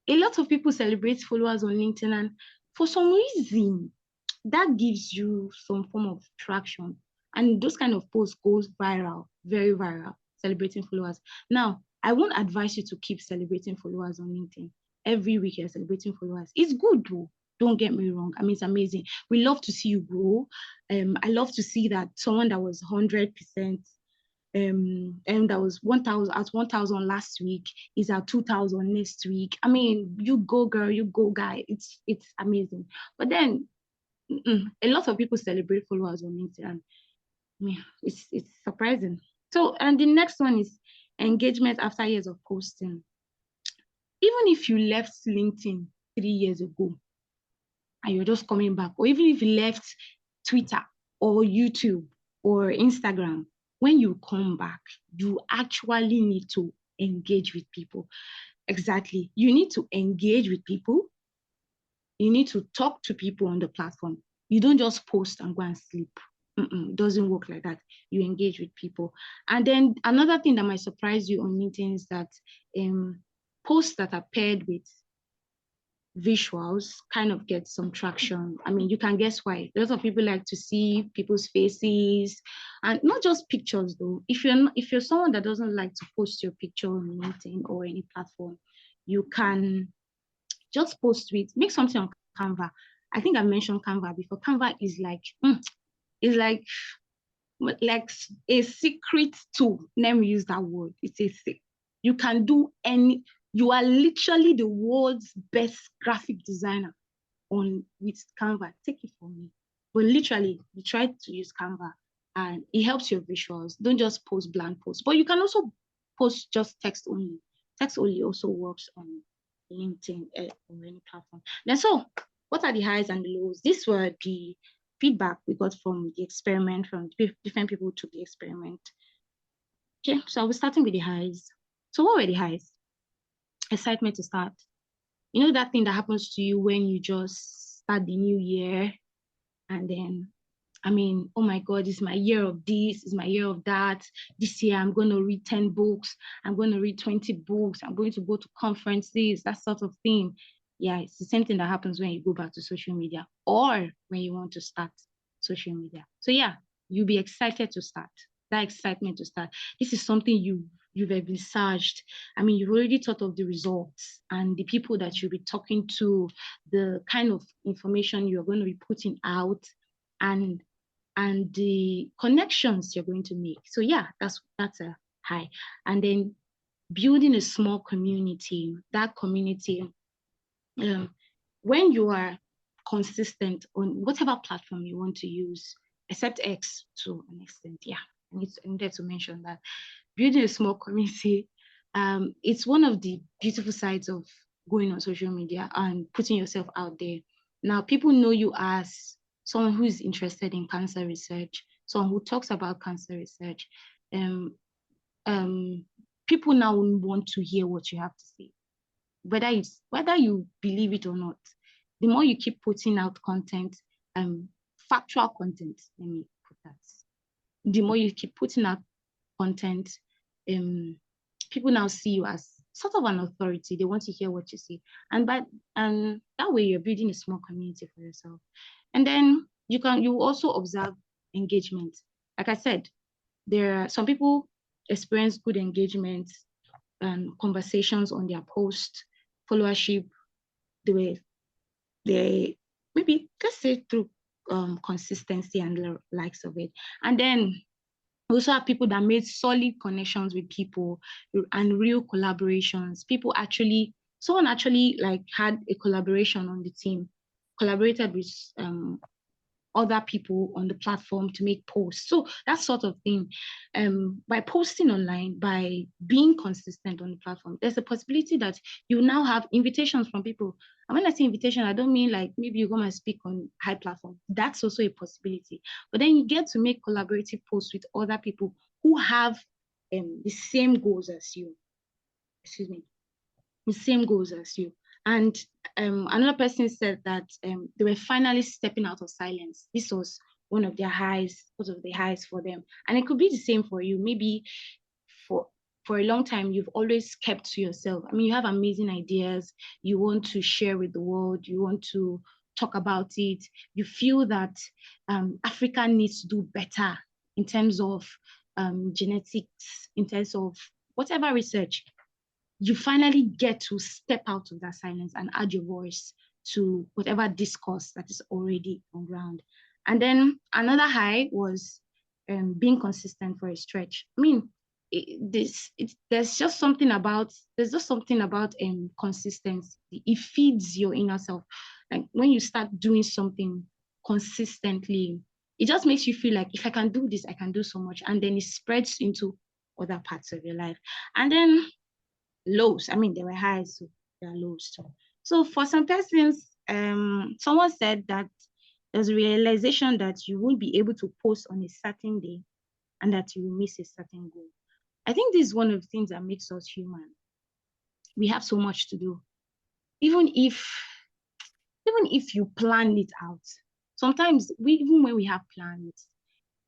a lot of people celebrate followers on LinkedIn, and for some reason, that gives you some form of traction. And those kind of posts goes viral, very viral, celebrating followers. Now, I won't advise you to keep celebrating followers on LinkedIn. Every week you're celebrating followers. It's good though. Don't get me wrong. I mean, it's amazing. We love to see you grow. I love to see that someone that was 100% and that was 1,000 last week is at 2,000 next week. I mean, you go girl, you go guy. It's amazing. But then a lot of people celebrate followers on LinkedIn. And I mean, it's surprising. So, and the next one is engagement after years of posting. Even if you left LinkedIn 3 years ago and you're just coming back, or even if you left Twitter or YouTube or Instagram, when you come back, you actually need to engage with people. Exactly. You need to engage with people. You need to talk to people on the platform. You don't just post and go and sleep. It doesn't work like that. You engage with people. And then another thing that might surprise you on LinkedIn is that posts that are paired with visuals kind of get some traction. I mean, you can guess why. A lot of people like to see people's faces, and not just pictures though. If you're someone that doesn't like to post your picture on LinkedIn or any platform, you can just post with, make something on Canva. I think I mentioned Canva before. Canva is like a secret tool. Let me use that word. You can do you are literally the world's best graphic designer with Canva. Take it from me. But literally, you try to use Canva and it helps your visuals. Don't just post blank posts. But you can also post just text only. Text only also works on LinkedIn or any platform. Then so, what are the highs and the lows? These were the feedback we got from the experiment, from different people who took the experiment. Okay, so I was starting with the highs. So what were the highs? Excitement to start. You know that thing that happens to you when you just start the new year, and then, I mean, oh my God, it's my year of this, it's my year of that. This year I'm going to read 10 books, I'm going to read 20 books, I'm going to go to conferences, that sort of thing. Yeah, it's the same thing that happens when you go back to social media or when you want to start social media. So yeah, you'll be excited to start. That excitement to start. This is something you've envisaged. I mean, you've already thought of the results and the people that you'll be talking to, the kind of information you're going to be putting out, and the connections you're going to make. So yeah, that's a high. And then building a small community. That community, when you are consistent on whatever platform you want to use, except X to an extent. Yeah, I needed to mention that. Building a small community, it's one of the beautiful sides of going on social media and putting yourself out there. Now, people know you as someone who is interested in cancer research, someone who talks about cancer research. People now want to hear what you have to say, whether you believe it or not. The more you keep putting out content, factual content, let me put that. The more you keep putting out content, people now see you as sort of an authority. They want to hear what you say, and that way you're building a small community for yourself. And then you also observe engagement. Like I said, there are some people experience good engagement and conversations on their post, followership. They maybe, let's say, through consistency and the likes of it. And then we also have people that made solid connections with people and real collaborations. Someone actually like had a collaboration on the team, collaborated with other people on the platform to make posts. So that sort of thing. By posting online, by being consistent on the platform, there's a possibility that you now have invitations from people. And when I say invitation, I don't mean like maybe you go and speak on high platform. That's also a possibility. But then you get to make collaborative posts with other people who have the same goals as you. Excuse me, the same goals as you. And another person said that they were finally stepping out of silence. This was one of their highs, one of the highs for them. And it could be the same for you. Maybe for a long time, you've always kept to yourself. I mean, you have amazing ideas. You want to share with the world. You want to talk about it. You feel that Africa needs to do better in terms of genetics, in terms of whatever research. You finally get to step out of that silence and add your voice to whatever discourse that is already on ground. And then another high was being consistent for a stretch. I mean, there's just something about consistency. It feeds your inner self. Like when you start doing something consistently, it just makes you feel like, if I can do this, I can do so much. And then it spreads into other parts of your life. And then lows. I mean, there were highs, so there are lows too. So for some persons, someone said that there's a realization that you won't be able to post on a certain day and that you will miss a certain goal. I think this is one of the things that makes us human. We have so much to do. Even if you plan it out, sometimes even when we have plans,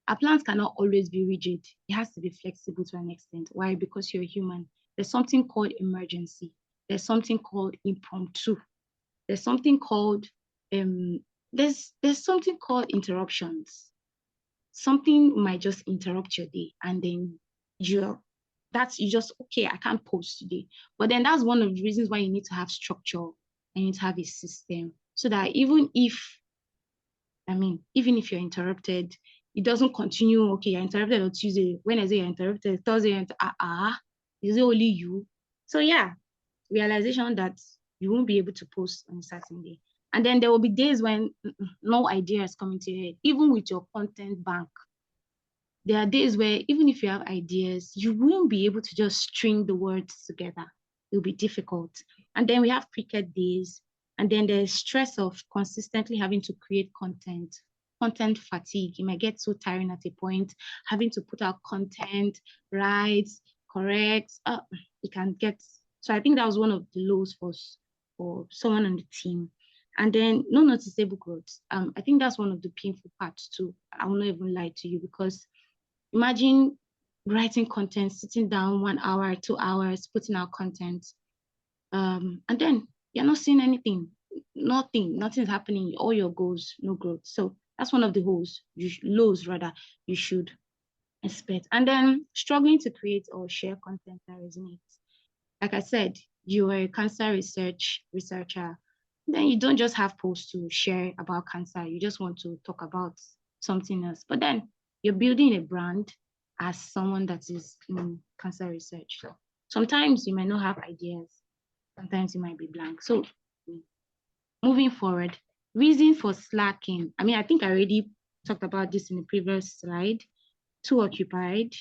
our plans cannot always be rigid. It has to be flexible to an extent. Why? Because you're human. There's something called emergency. There's something called impromptu. There's something called there's something called interruptions. Something might just interrupt your day, and then you just, okay, I can't post today. But then that's one of the reasons why you need to have structure and you need to have a system, so that even if you're interrupted, it doesn't continue. Okay, you're interrupted on Tuesday, Wednesday you're interrupted, Thursday is it only you? So yeah, realization that you won't be able to post on a certain day. And then there will be days when no idea is coming to your head, even with your content bank. There are days where even if you have ideas, you won't be able to just string the words together. It'll be difficult. And then we have cricket days. And then there's stress of consistently having to create content fatigue. You might get so tiring at a point, having to put out content, write, correct. It can get. So I think that was one of the lows for someone on the team. And then no noticeable growth. I think that's one of the painful parts too. I will not even lie to you, because imagine writing content, sitting down 1 hour, 2 hours, putting out content, and then you're not seeing anything. Nothing's happening. All your goals, no growth. So that's one of the lows rather, you should expect. And then struggling to create or share content that resonates. Like I said, you are a cancer researcher. Then you don't just have posts to share about cancer. You just want to talk about something else. But then you're building a brand as someone that is in cancer research. So sometimes you might not have ideas. Sometimes you might be blank. So moving forward, reason for slacking. I think I already talked about this in the previous slide. Too occupied,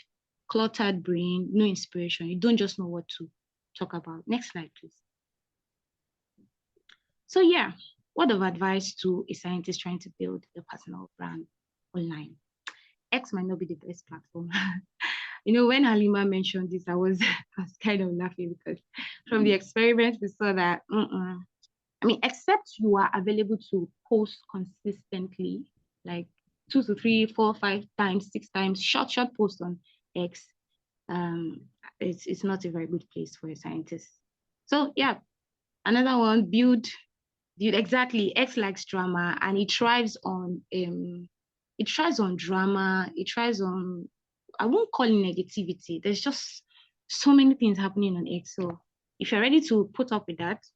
cluttered brain, no inspiration. You don't just know what to talk about. Next slide, please. So yeah, word of advice to a scientist trying to build a personal brand online. X might not be the best platform. When Halima mentioned this, I was kind of laughing, because from the experiment, we saw that, except you are available to post consistently, like 2 to 3, 4, 5 times, 6 times, short posts on X, it's not a very good place for a scientist. So yeah, another one, build exactly. X likes drama, and it thrives on drama. It thrives on, I won't call it negativity. There's just so many things happening on X. So if you're ready to put up with that,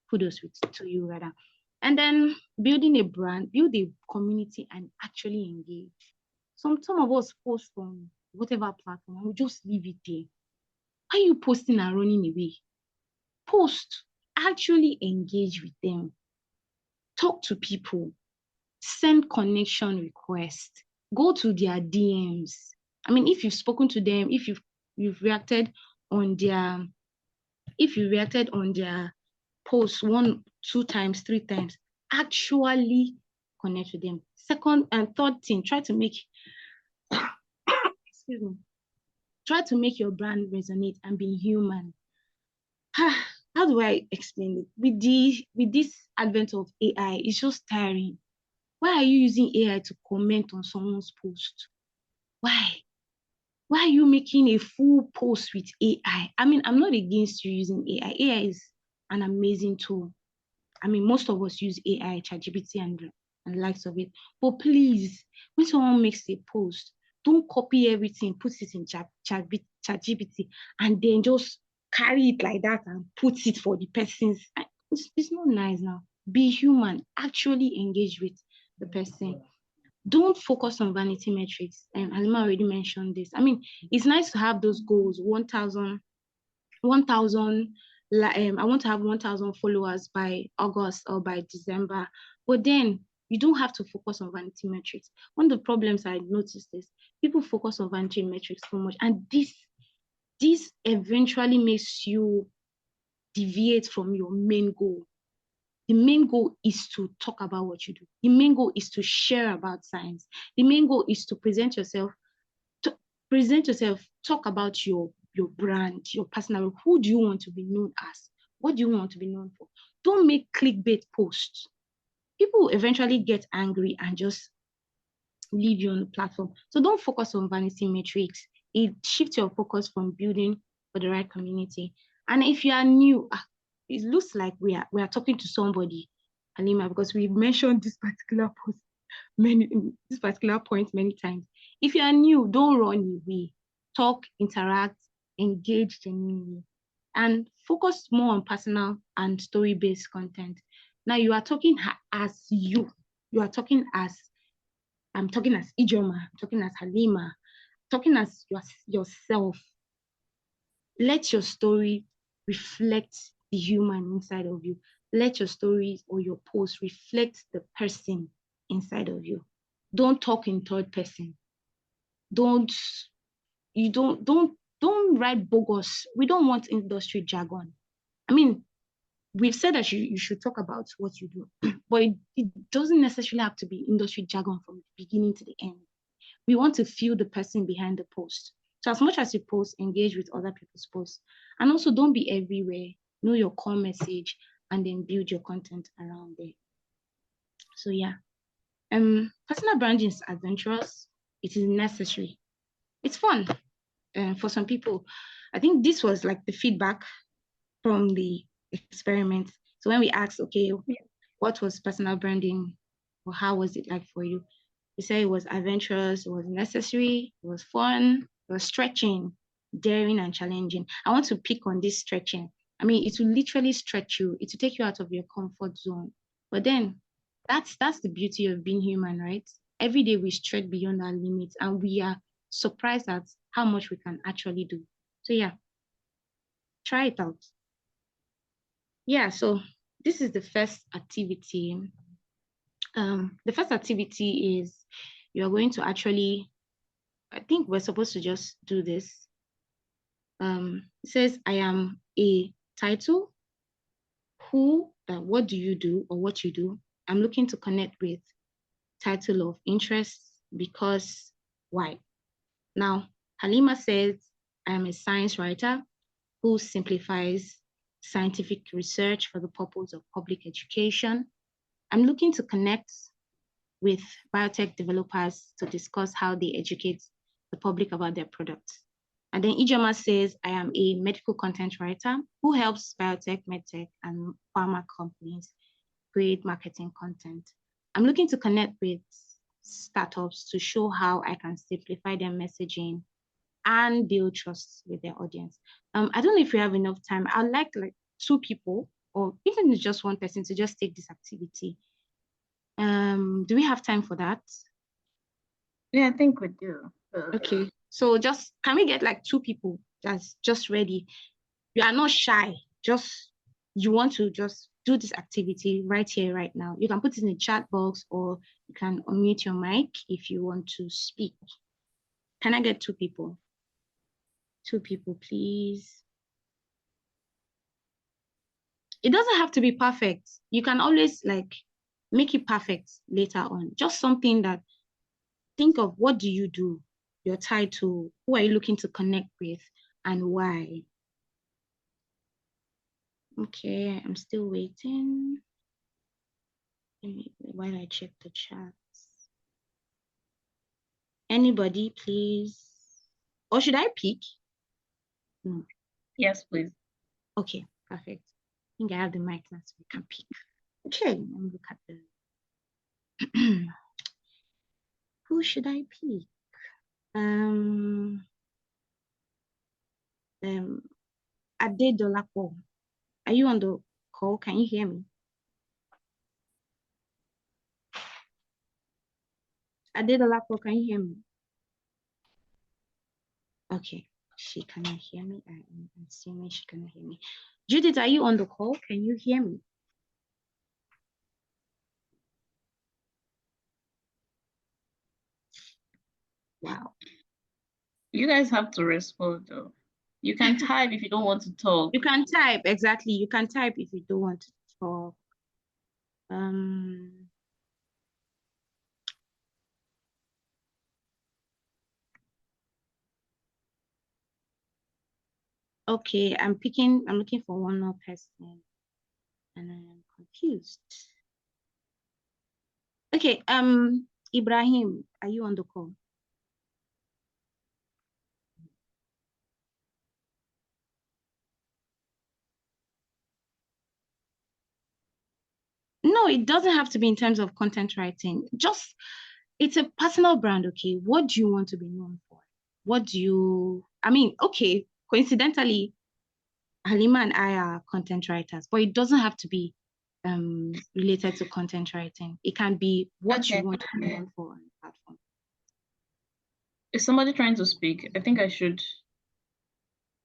kudos to you rather. And then building a brand, build a community, and actually engage. Some of us post on whatever platform and we just leave it there. Why are you posting and running away? Post, actually engage with them. Talk to people, send connection requests, go to their DMs. If you've spoken to them, if you've reacted on their posts 1, 2 times, 3 times, actually connect with them. Second and third thing, try to make excuse me. Try to make your brand resonate and be human. How do I explain it? With this advent of AI, it's just tiring. Why are you using AI to comment on someone's post? Why? Why are you making a full post with AI? I mean, I'm not against you using AI. AI is an amazing tool. I mean, most of us use AI, ChatGPT, and likes of it. But please, when someone makes a post, don't copy everything, put it in ChatGPT, and then just carry it like that and put it for the person's. It's not nice now. Be human. Actually engage with the person. Don't focus on vanity metrics. And Halima already mentioned this. I mean, it's nice to have those goals, 1,000, I want to have 1,000 followers by August or by December. But then you don't have to focus on vanity metrics. One of the problems I noticed is people focus on vanity metrics so much. And this eventually makes you deviate from your main goal. The main goal is to talk about what you do. The main goal is to share about science. The main goal is to present yourself, talk about your brand, your personal. Who do you want to be known as? What do you want to be known for? Don't make clickbait posts. People will eventually get angry and just leave you on the platform. So don't focus on vanity metrics. It shifts your focus from building for the right community. And if you are new, it looks like we are talking to somebody, Halima, because we've mentioned this particular point many times. If you are new, don't run away. Talk, interact, engage genuinely, and focus more on personal and story-based content. Now you are talking as you. You are talking as I'm talking as Ijeoma. I'm talking as Halima. Talking as yourself. Let your story reflect the human inside of you. Let your stories or your post reflect the person inside of you. Don't talk in third person. Don't write bogus. We don't want industry jargon. I mean, we've said that you should talk about what you do, but it doesn't necessarily have to be industry jargon from the beginning to the end. We want to feel the person behind the post. So as much as you post, engage with other people's posts. And also don't be everywhere. Know your core message and then build your content around it. So yeah. Personal branding is adventurous. It is necessary. It's fun. For some people. I think this was like the feedback from the experiment. So when we asked, okay, what was personal branding or how was it like for you? You say it was adventurous, it was necessary, it was fun, it was stretching, daring, and challenging. I want to pick on this stretching. I mean, it will literally stretch you. It will take you out of your comfort zone. But then that's the beauty of being human, right? Every day we stretch beyond our limits and we are surprised at how much we can actually do. So yeah, try it out. Yeah, so this is the first activity. The first activity is you're going to actually, I think we're supposed to just do this. It says, I am a title, who, what do you do or what you do. I'm looking to connect with title of interest because why? Now, Halima says, I am a science writer who simplifies scientific research for the purpose of public education. I'm looking to connect with biotech developers to discuss how they educate the public about their products. And then Ijeoma says, I am a medical content writer who helps biotech, medtech, and pharma companies create marketing content. I'm looking to connect with startups to show how I can simplify their messaging and build trust with their audience. I don't know if we have enough time. I'd like 2 people or even just one person to just take this activity. Do we have time for that? Yeah, I think we do. Okay, so just can we get 2 people that's just ready? You are not shy, just you want to just do this activity right here, right now. You can put it in the chat box or you can unmute your mic if you want to speak. Can I get 2 people? 2 people, please. It doesn't have to be perfect. You can always make it perfect later on. Just something that think of what do you do? your title, who are you looking to connect with, and why? Okay, I'm still waiting. While I check the chats. Anybody, please? Or should I pick? No. Yes, please. Okay, perfect. I think I have the mic now, so we can pick. Okay, let me look at the. Who should I pick? Adedolapo. Are you on the call? Can you hear me? Adedolapo, can you hear me? Okay, she cannot hear me. I'm assuming she cannot hear me. Judith, are you on the call? Can you hear me? Wow. You guys have to respond though. You can type if you don't want to talk. You can type, exactly. You can type if you don't want to talk. Okay, I'm looking for one more person and I am confused. Okay, Ibrahim, are you on the call? No, it doesn't have to be in terms of content writing. Just, it's a personal brand, okay? What do you want to be known for? Okay, coincidentally, Halima and I are content writers, but it doesn't have to be related to content writing. It can be what you want to be known for on the platform. Is somebody trying to speak? I think I should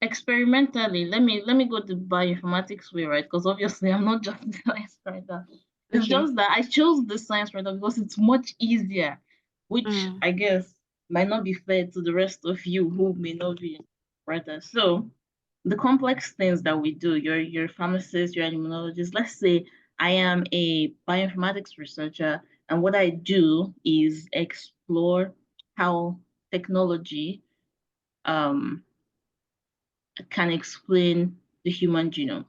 experimentally let me go the bioinformatics way, right? Because obviously I'm not just a science writer. It's Okay. just that I chose the science writer because it's much easier, which I guess might not be fair to the rest of you who may not be writers. So the complex things that we do, you're a pharmacist, you're an immunologist. Let's say I am a bioinformatics researcher, and what I do is explore how technology can explain the human genome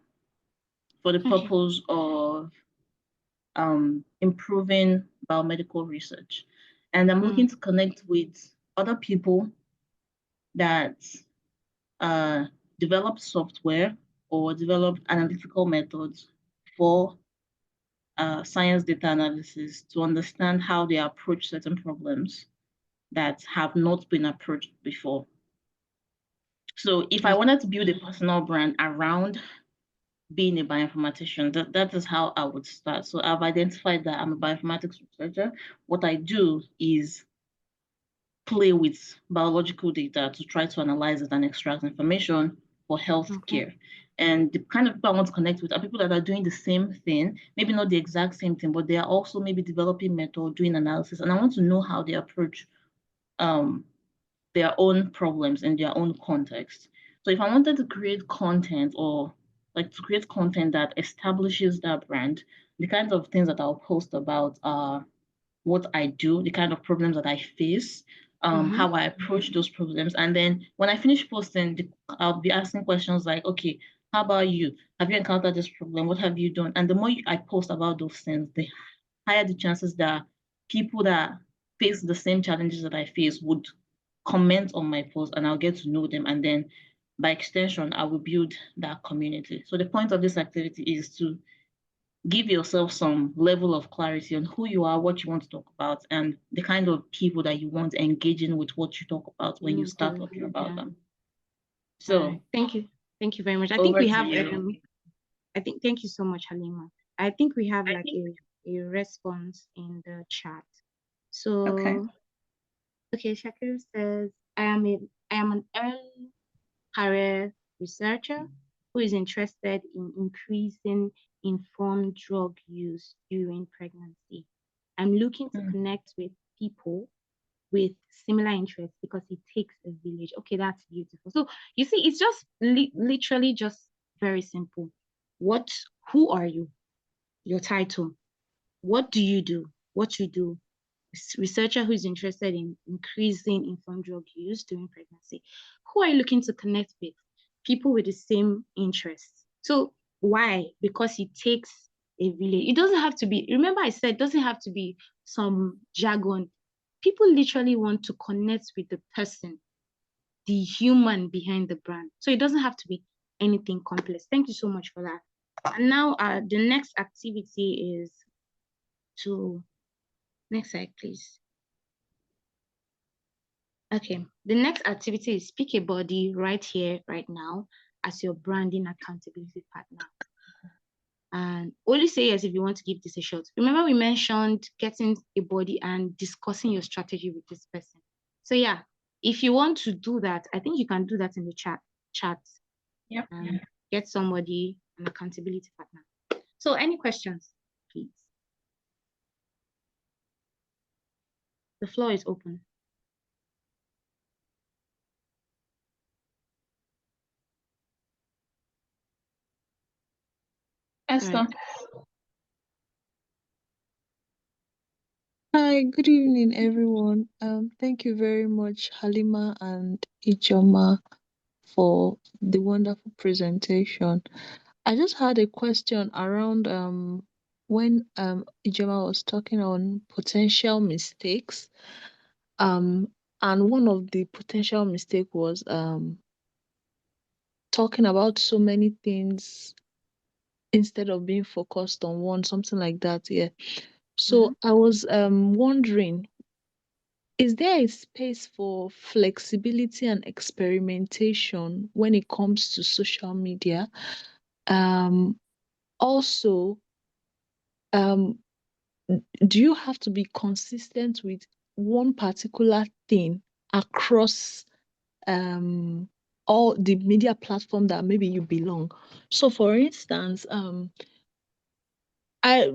for the Okay. purpose of improving biomedical research. And I'm looking to connect with other people that uh, develop software or develop analytical methods for science data analysis to understand how they approach certain problems that have not been approached before. So if I wanted to build a personal brand around being a bioinformatician, that is how I would start. So I've identified that I'm a bioinformatics researcher. What I do is play with biological data to try to analyze it and extract information for healthcare. Okay. And the kind of people I want to connect with are people that are doing the same thing, maybe not the exact same thing, but they are also maybe developing method, doing analysis. And I want to know how they approach their own problems in their own context. So if I wanted to create content or like to create content that establishes that brand, the kinds of things that I'll post about are what I do, the kind of problems that I face, how I approach those problems. And then when I finish posting, I'll be asking questions like, okay, how about you? Have you encountered this problem? What have you done? And the more I post about those things, the higher the chances that people that face the same challenges that I face would comment on my post and I'll get to know them. And then by extension, I will build that community. So the point of this activity is to give yourself some level of clarity on who you are, what you want to talk about, and the kind of people that you want engaging with what you talk about when you start talking about them. So Thank you. Thank you very much. I think over we to have you. thank you so much, Halima. I think we have like a response in the chat. Okay. So okay, Shakir says, I am an early career researcher who is interested in increasing informed drug use during pregnancy. I'm looking to connect with people with similar interests because it takes a village. Okay, that's beautiful. So you see, it's just literally just very simple. Who are you? Your title. What do you do? What you do. researcher who is interested in increasing informed drug use during pregnancy. Who are you looking to connect with? People with the same interests. So why? Because it takes a village. It doesn't have to be, remember I said, it doesn't have to be some jargon. People literally want to connect with the person, the human behind the brand. So it doesn't have to be anything complex. Thank you so much for that. And now the next activity is to, next slide, please. Okay, the next activity is pick a body right here, right now, as your branding accountability partner. And only say yes if you want to give this a shot. Remember we mentioned getting a body and discussing your strategy with this person. So yeah, if you want to do that, I think you can do that in the chat. Yep. And get somebody, an accountability partner. So any questions, please? The floor is open. Esther. Right. Hi, good evening, everyone. Thank you very much, Halima and Ijeoma, for the wonderful presentation. I just had a question around when Ijeoma was talking on potential mistakes. And one of the potential mistake was talking about so many things instead of being focused on one, something like that. Yeah. So I was wondering, is there a space for flexibility and experimentation when it comes to social media? Also, um, do you have to be consistent with one particular thing across all the media platform that maybe you belong? So, for instance, I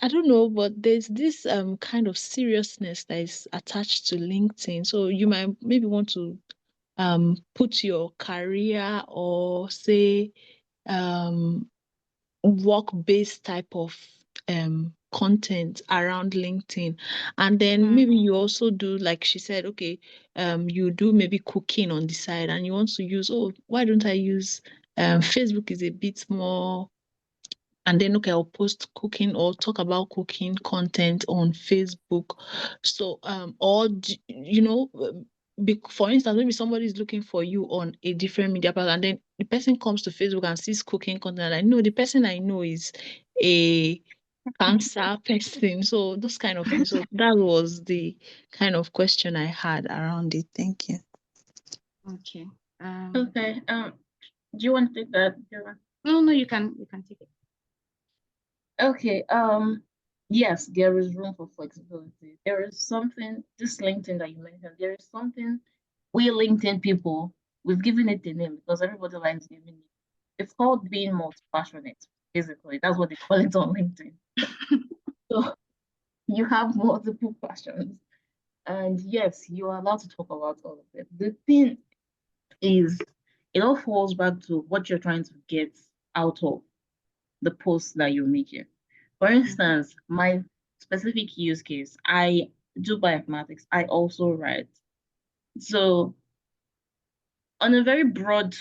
don't know, but there's this kind of seriousness that is attached to LinkedIn. So you might maybe want to put your career or say work-based type of content around LinkedIn. And then maybe you also do, like she said, okay, you do maybe cooking on the side and you want to use, oh, why don't I use Facebook is a bit more, and then okay, I'll post cooking or talk about cooking content on Facebook. So or for instance, maybe somebody is looking for you on a different media platform, and then the person comes to Facebook and sees cooking content, and I know the person I know is a cancer person. So those kind of things. So that was the kind of question I had around it. Thank you. Okay. Okay. Do you want to take that? No, you can take it. Okay. Yes, there is room for flexibility. There is something, this LinkedIn that you mentioned, there is something we LinkedIn people, we've given it a name because everybody likes giving it. It's called being multi-passionate, basically. That's what they call it on LinkedIn. So you have multiple passions. And yes, you are allowed to talk about all of it. The thing is, it all falls back to what you're trying to get out of the post that you're making. For instance, my specific use case, I do bioinformatics. I also write. So on a very broad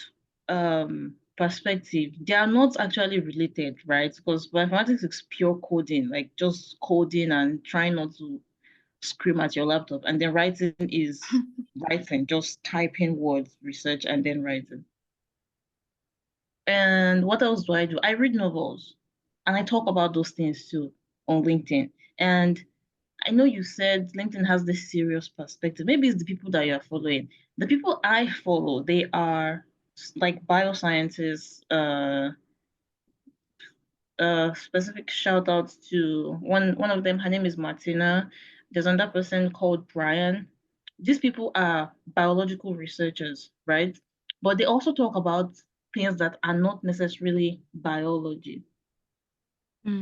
perspective, they are not actually related, right? Because bioinformatics is pure coding, like just coding and trying not to scream at your laptop. And then writing is writing, just typing words, research, and then writing. And what else do? I read novels and I talk about those things too on LinkedIn. And I know you said LinkedIn has this serious perspective. Maybe it's the people that you're following. The people I follow, they are like bioscientists, specific shout outs to one of them, her name is Martina. There's another person called Brian. These people are biological researchers, right? But they also talk about things that are not necessarily biology. They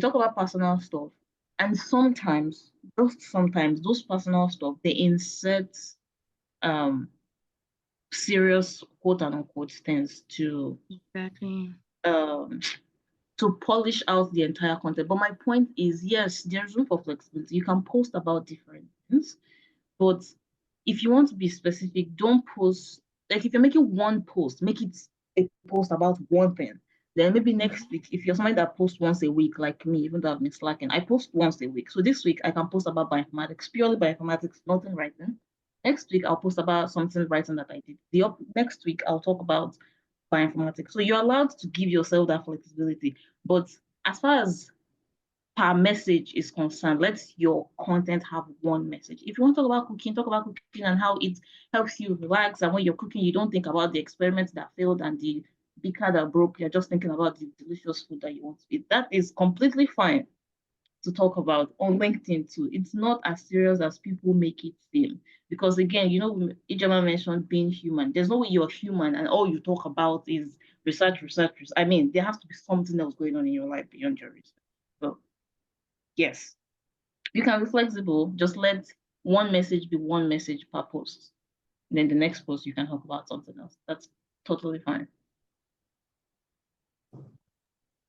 talk about personal stuff. And sometimes, just sometimes, those personal stuff, they insert serious quote unquote things to to polish out the entire content. But my point is, yes, there's room for flexibility. You can post about different things, but if you want to be specific, don't post, like if you're making one post, make it a post about one thing. Then maybe next week, if you're somebody that posts once a week, like me, even though I've been slacking, I post once a week. So this week I can post about bioinformatics, purely bioinformatics, nothing writing. Next week I'll post about something writing that I did. Next week I'll talk about bioinformatics. So you're allowed to give yourself that flexibility. But as far as per message is concerned, let your content have one message. If you want to talk about cooking and how it helps you relax. And when you're cooking, you don't think about the experiments that failed and the beaker that broke. You're just thinking about the delicious food that you want to eat. That is completely fine to talk about on LinkedIn too. It's not as serious as people make it seem. Because again, you know, Ijeoma mentioned being human. There's no way you're human and all you talk about is research. I mean, there has to be something else going on in your life beyond your research. So yes, you can be flexible. Just let one message be one message per post. And then the next post, you can talk about something else. That's totally fine.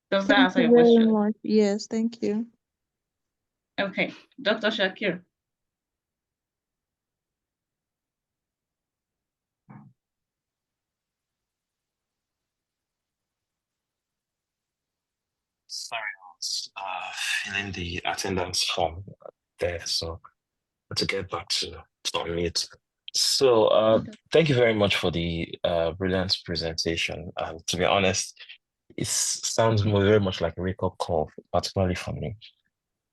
Does that answer your question? Very much. Yes, thank you. Okay, Dr. Shakir. Sorry, I was filling the attendance form there, so to get back to unmute. So Okay. thank you very much for the brilliant presentation. To be honest, it sounds very much like a wake-up call, particularly for me,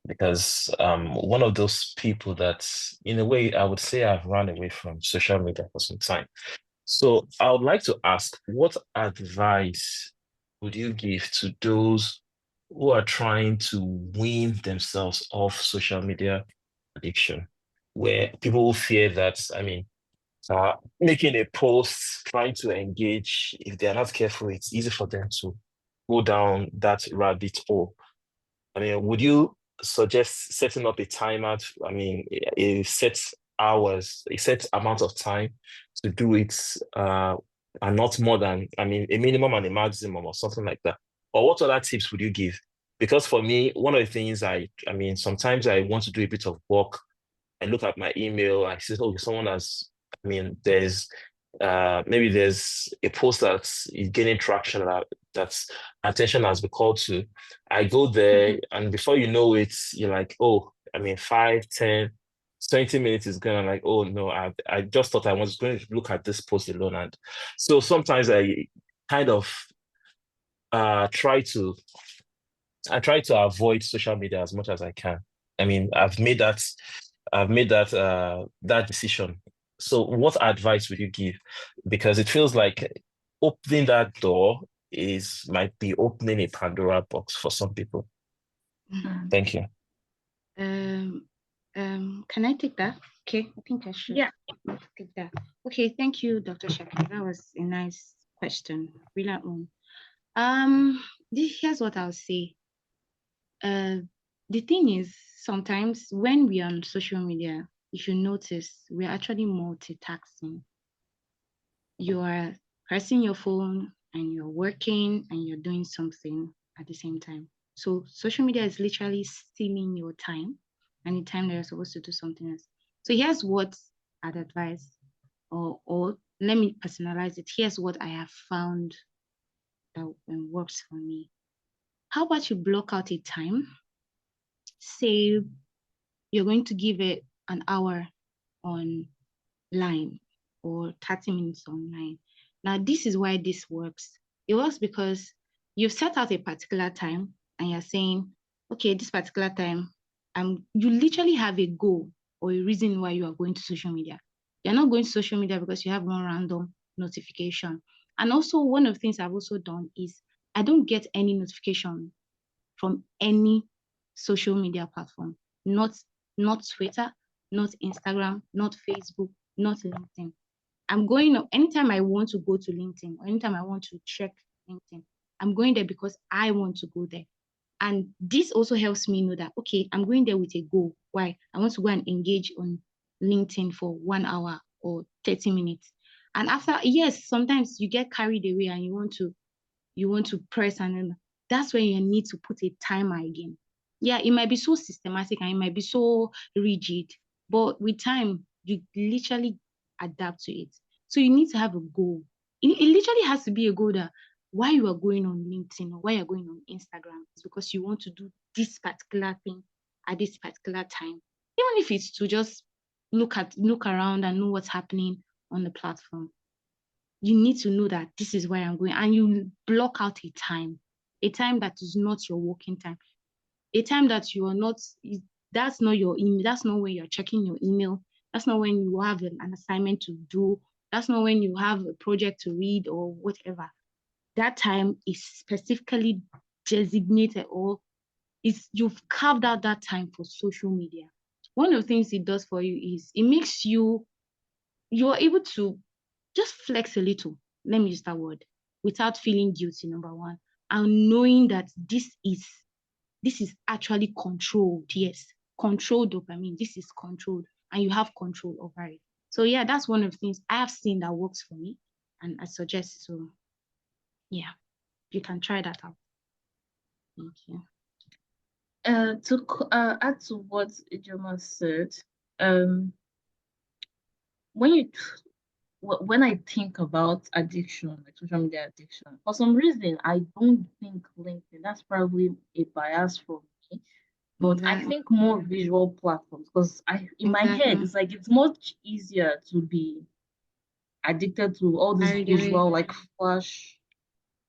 because one of those people that, in a way, I would say I've run away from social media for some time. So I would like to ask, what advice would you give to those who are trying to wean themselves off social media addiction, where people fear that, I mean, making a post, trying to engage, if they're not careful, it's easy for them to go down that rabbit hole. I mean, would you suggest setting up a timer? I mean, a set hours, a set amount of time to do it, and not more than, I mean, a minimum and a maximum or something like that? Or what other tips would you give? Because for me, one of the things I mean, sometimes I want to do a bit of work. I look at my email, I see, oh, someone has, I mean, maybe there's a post that's gaining traction, that's attention has been called to. I go there, and before you know it, you're like, oh, I mean, 5, 10, 20 minutes is gonna, like, oh no, I just thought I was going to look at this post alone. And so sometimes I kind of try to avoid social media as much as I can. I mean, I've made that decision. So what advice would you give? Because it feels like opening that door might be opening a Pandora box for some people. Thank you. Can I take that? Okay, I think I should. Yeah. Take that. Okay, thank you, Dr. Shakir. That was a nice question. Brilliant one. Here's what I'll say. The thing is, sometimes when we are on social media, if you notice, we're actually multitasking. You are pressing your phone and you're working and you're doing something at the same time. So social media is literally stealing your time and the time that you're supposed to do something else. So here's what I'd advise, or let me personalize it. Here's what I have found that works for me. How about you block out a time? Say you're going to give it an hour online or 30 minutes online. Now, this is why this works. It works because you've set out a particular time and you're saying, okay, this particular time, you literally have a goal or a reason why you are going to social media. You're not going to social media because you have one random notification. And also, one of the things I've also done is I don't get any notification from any social media platform, not Twitter, not Instagram, not Facebook, not LinkedIn. I'm going up anytime I want to go to LinkedIn or anytime I want to check LinkedIn. I'm going there because I want to go there. And this also helps me know that, okay, I'm going there with a goal. Why? I want to go and engage on LinkedIn for 1 hour or 30 minutes. And after, yes, sometimes you get carried away and you want to press and that's when you need to put a timer again. Yeah, it might be so systematic and it might be so rigid, but with time, you literally adapt to it. So you need to have a goal. It literally has to be a goal that why you are going on LinkedIn or why you're going on Instagram is because you want to do this particular thing at this particular time. Even if it's to just look around and know what's happening on the platform. You need to know that this is where I'm going, and you block out a time that is not your working time, a time that you are not, that's not your email, that's not when you're checking your email, that's not when you have an assignment to do, that's not when you have a project to read or whatever. That time is specifically designated, or is you've carved out that time for social media. One of the things it does for you is it makes you're able to just flex a little, let me use that word, without feeling guilty, number one, and knowing that this is actually controlled. Yes, controlled dopamine. This is controlled, and you have control over it. So yeah, that's one of the things I have seen that works for me, and I suggest. So yeah, you can try that out. Thank you. To add to what Ijeoma said, when I think about addiction, like social media addiction, for some reason I don't think LinkedIn. That's probably a bias from me, but I Exactly. think more visual platforms, because in my head Exactly. it's like it's much easier to be addicted to all these Carried away. visual, like flash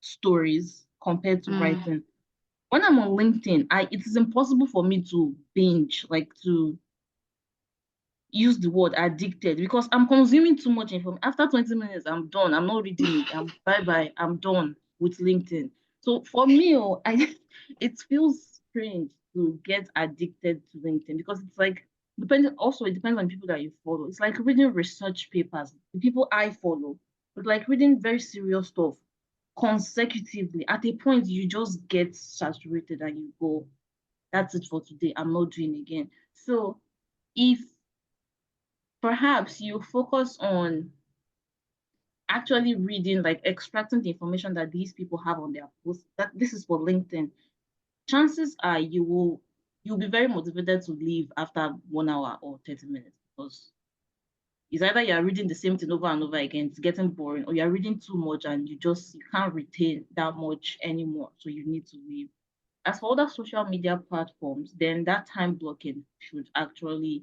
stories compared to Mm. writing. When I'm on LinkedIn, it is impossible for me to binge, like to use the word addicted, because I'm consuming too much information. After 20 minutes, I'm done. I'm not reading it. Bye-bye. I'm done with LinkedIn. So for me, it feels strange to get addicted to LinkedIn, because it's like, it depends on people that you follow. It's like reading research papers. The people I follow, it's like reading very serious stuff consecutively. At a point, you just get saturated and you go, that's it for today. I'm not doing again. So if perhaps you focus on actually reading, like extracting the information that these people have on their posts, that this is for LinkedIn, chances are you'll be very motivated to leave after 1 hour or 30 minutes, because it's either you're reading the same thing over and over again, it's getting boring, or you're reading too much and you can't retain that much anymore, so you need to leave. As for other social media platforms, then that time blocking should actually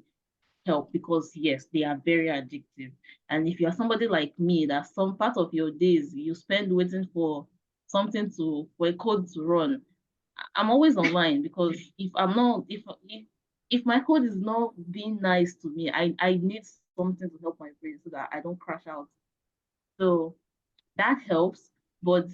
help, because yes, they are very addictive. And if you're somebody like me, that some part of your days you spend waiting for a code to run, I'm always online, because if my code is not being nice to me, I need something to help my brain so that I don't crash out. So that helps, but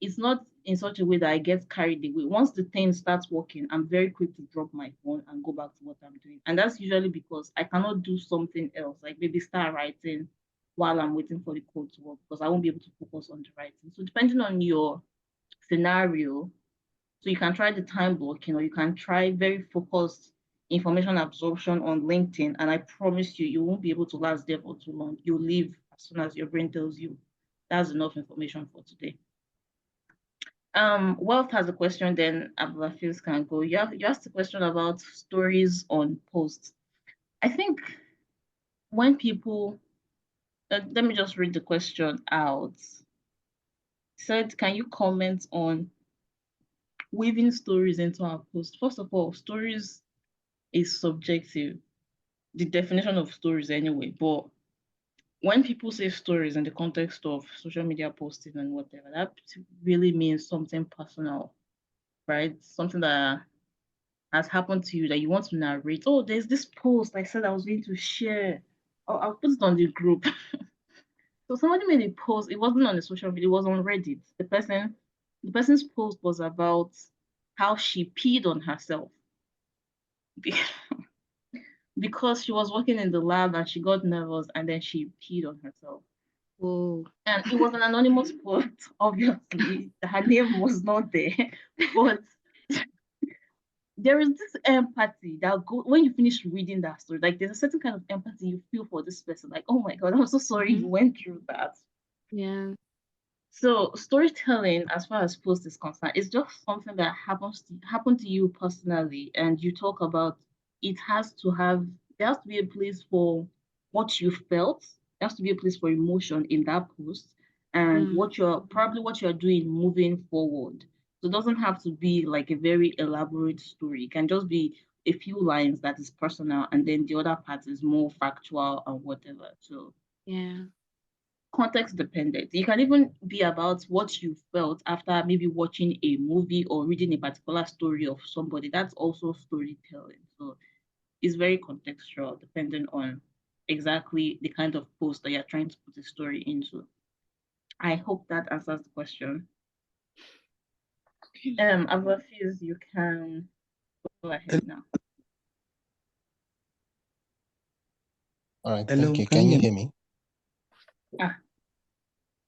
it's not in such a way that I get carried away. Once the thing starts working, I'm very quick to drop my phone and go back to what I'm doing. And that's usually because I cannot do something else, like maybe start writing while I'm waiting for the code to work, because I won't be able to focus on the writing. So depending on your scenario, so you can try the time blocking, or you can try very focused information absorption on LinkedIn. And I promise you, you won't be able to last there for too long. You'll leave as soon as your brain tells you that's enough information for today. Wealth has a question, then Abdulhafiz can go. You asked a question about stories on posts. I think when people, let me just read the question out. It said, can you comment on weaving stories into our post? First of all, stories is subjective, the definition of stories anyway, but when people say stories in the context of social media posting and whatever, that really means something personal, right? Something that has happened to you that you want to narrate. Oh, there's this post I said I was going to share. I'll put it on the group. So somebody made a post. It wasn't on the social media. It was on Reddit. The person's post was about how she peed on herself because she was working in the lab and she got nervous and then she peed on herself. Whoa. And it was an anonymous post, obviously. Her name was not there. But there is this empathy that when you finish reading that story, like there's a certain kind of empathy you feel for this person. Like, oh my God, I'm so sorry you went through that. Yeah. So storytelling, as far as post is concerned, is just something that happened to you personally, and you talk about. It has to have there has to be a place for what you felt. There has to be a place for emotion in that post, and what you're doing moving forward. So it doesn't have to be like a very elaborate story. It can just be a few lines that is personal, and then the other part is more factual and whatever. So Yeah. context dependent. It can even be about what you felt after maybe watching a movie or reading a particular story of somebody. That's also storytelling. So it's very contextual depending on exactly the kind of post that you're trying to put a story into. I hope that answers the question. Abafis, you can go ahead now. All right, Hello, thank you. can Can you you hear hear me? me? Ah,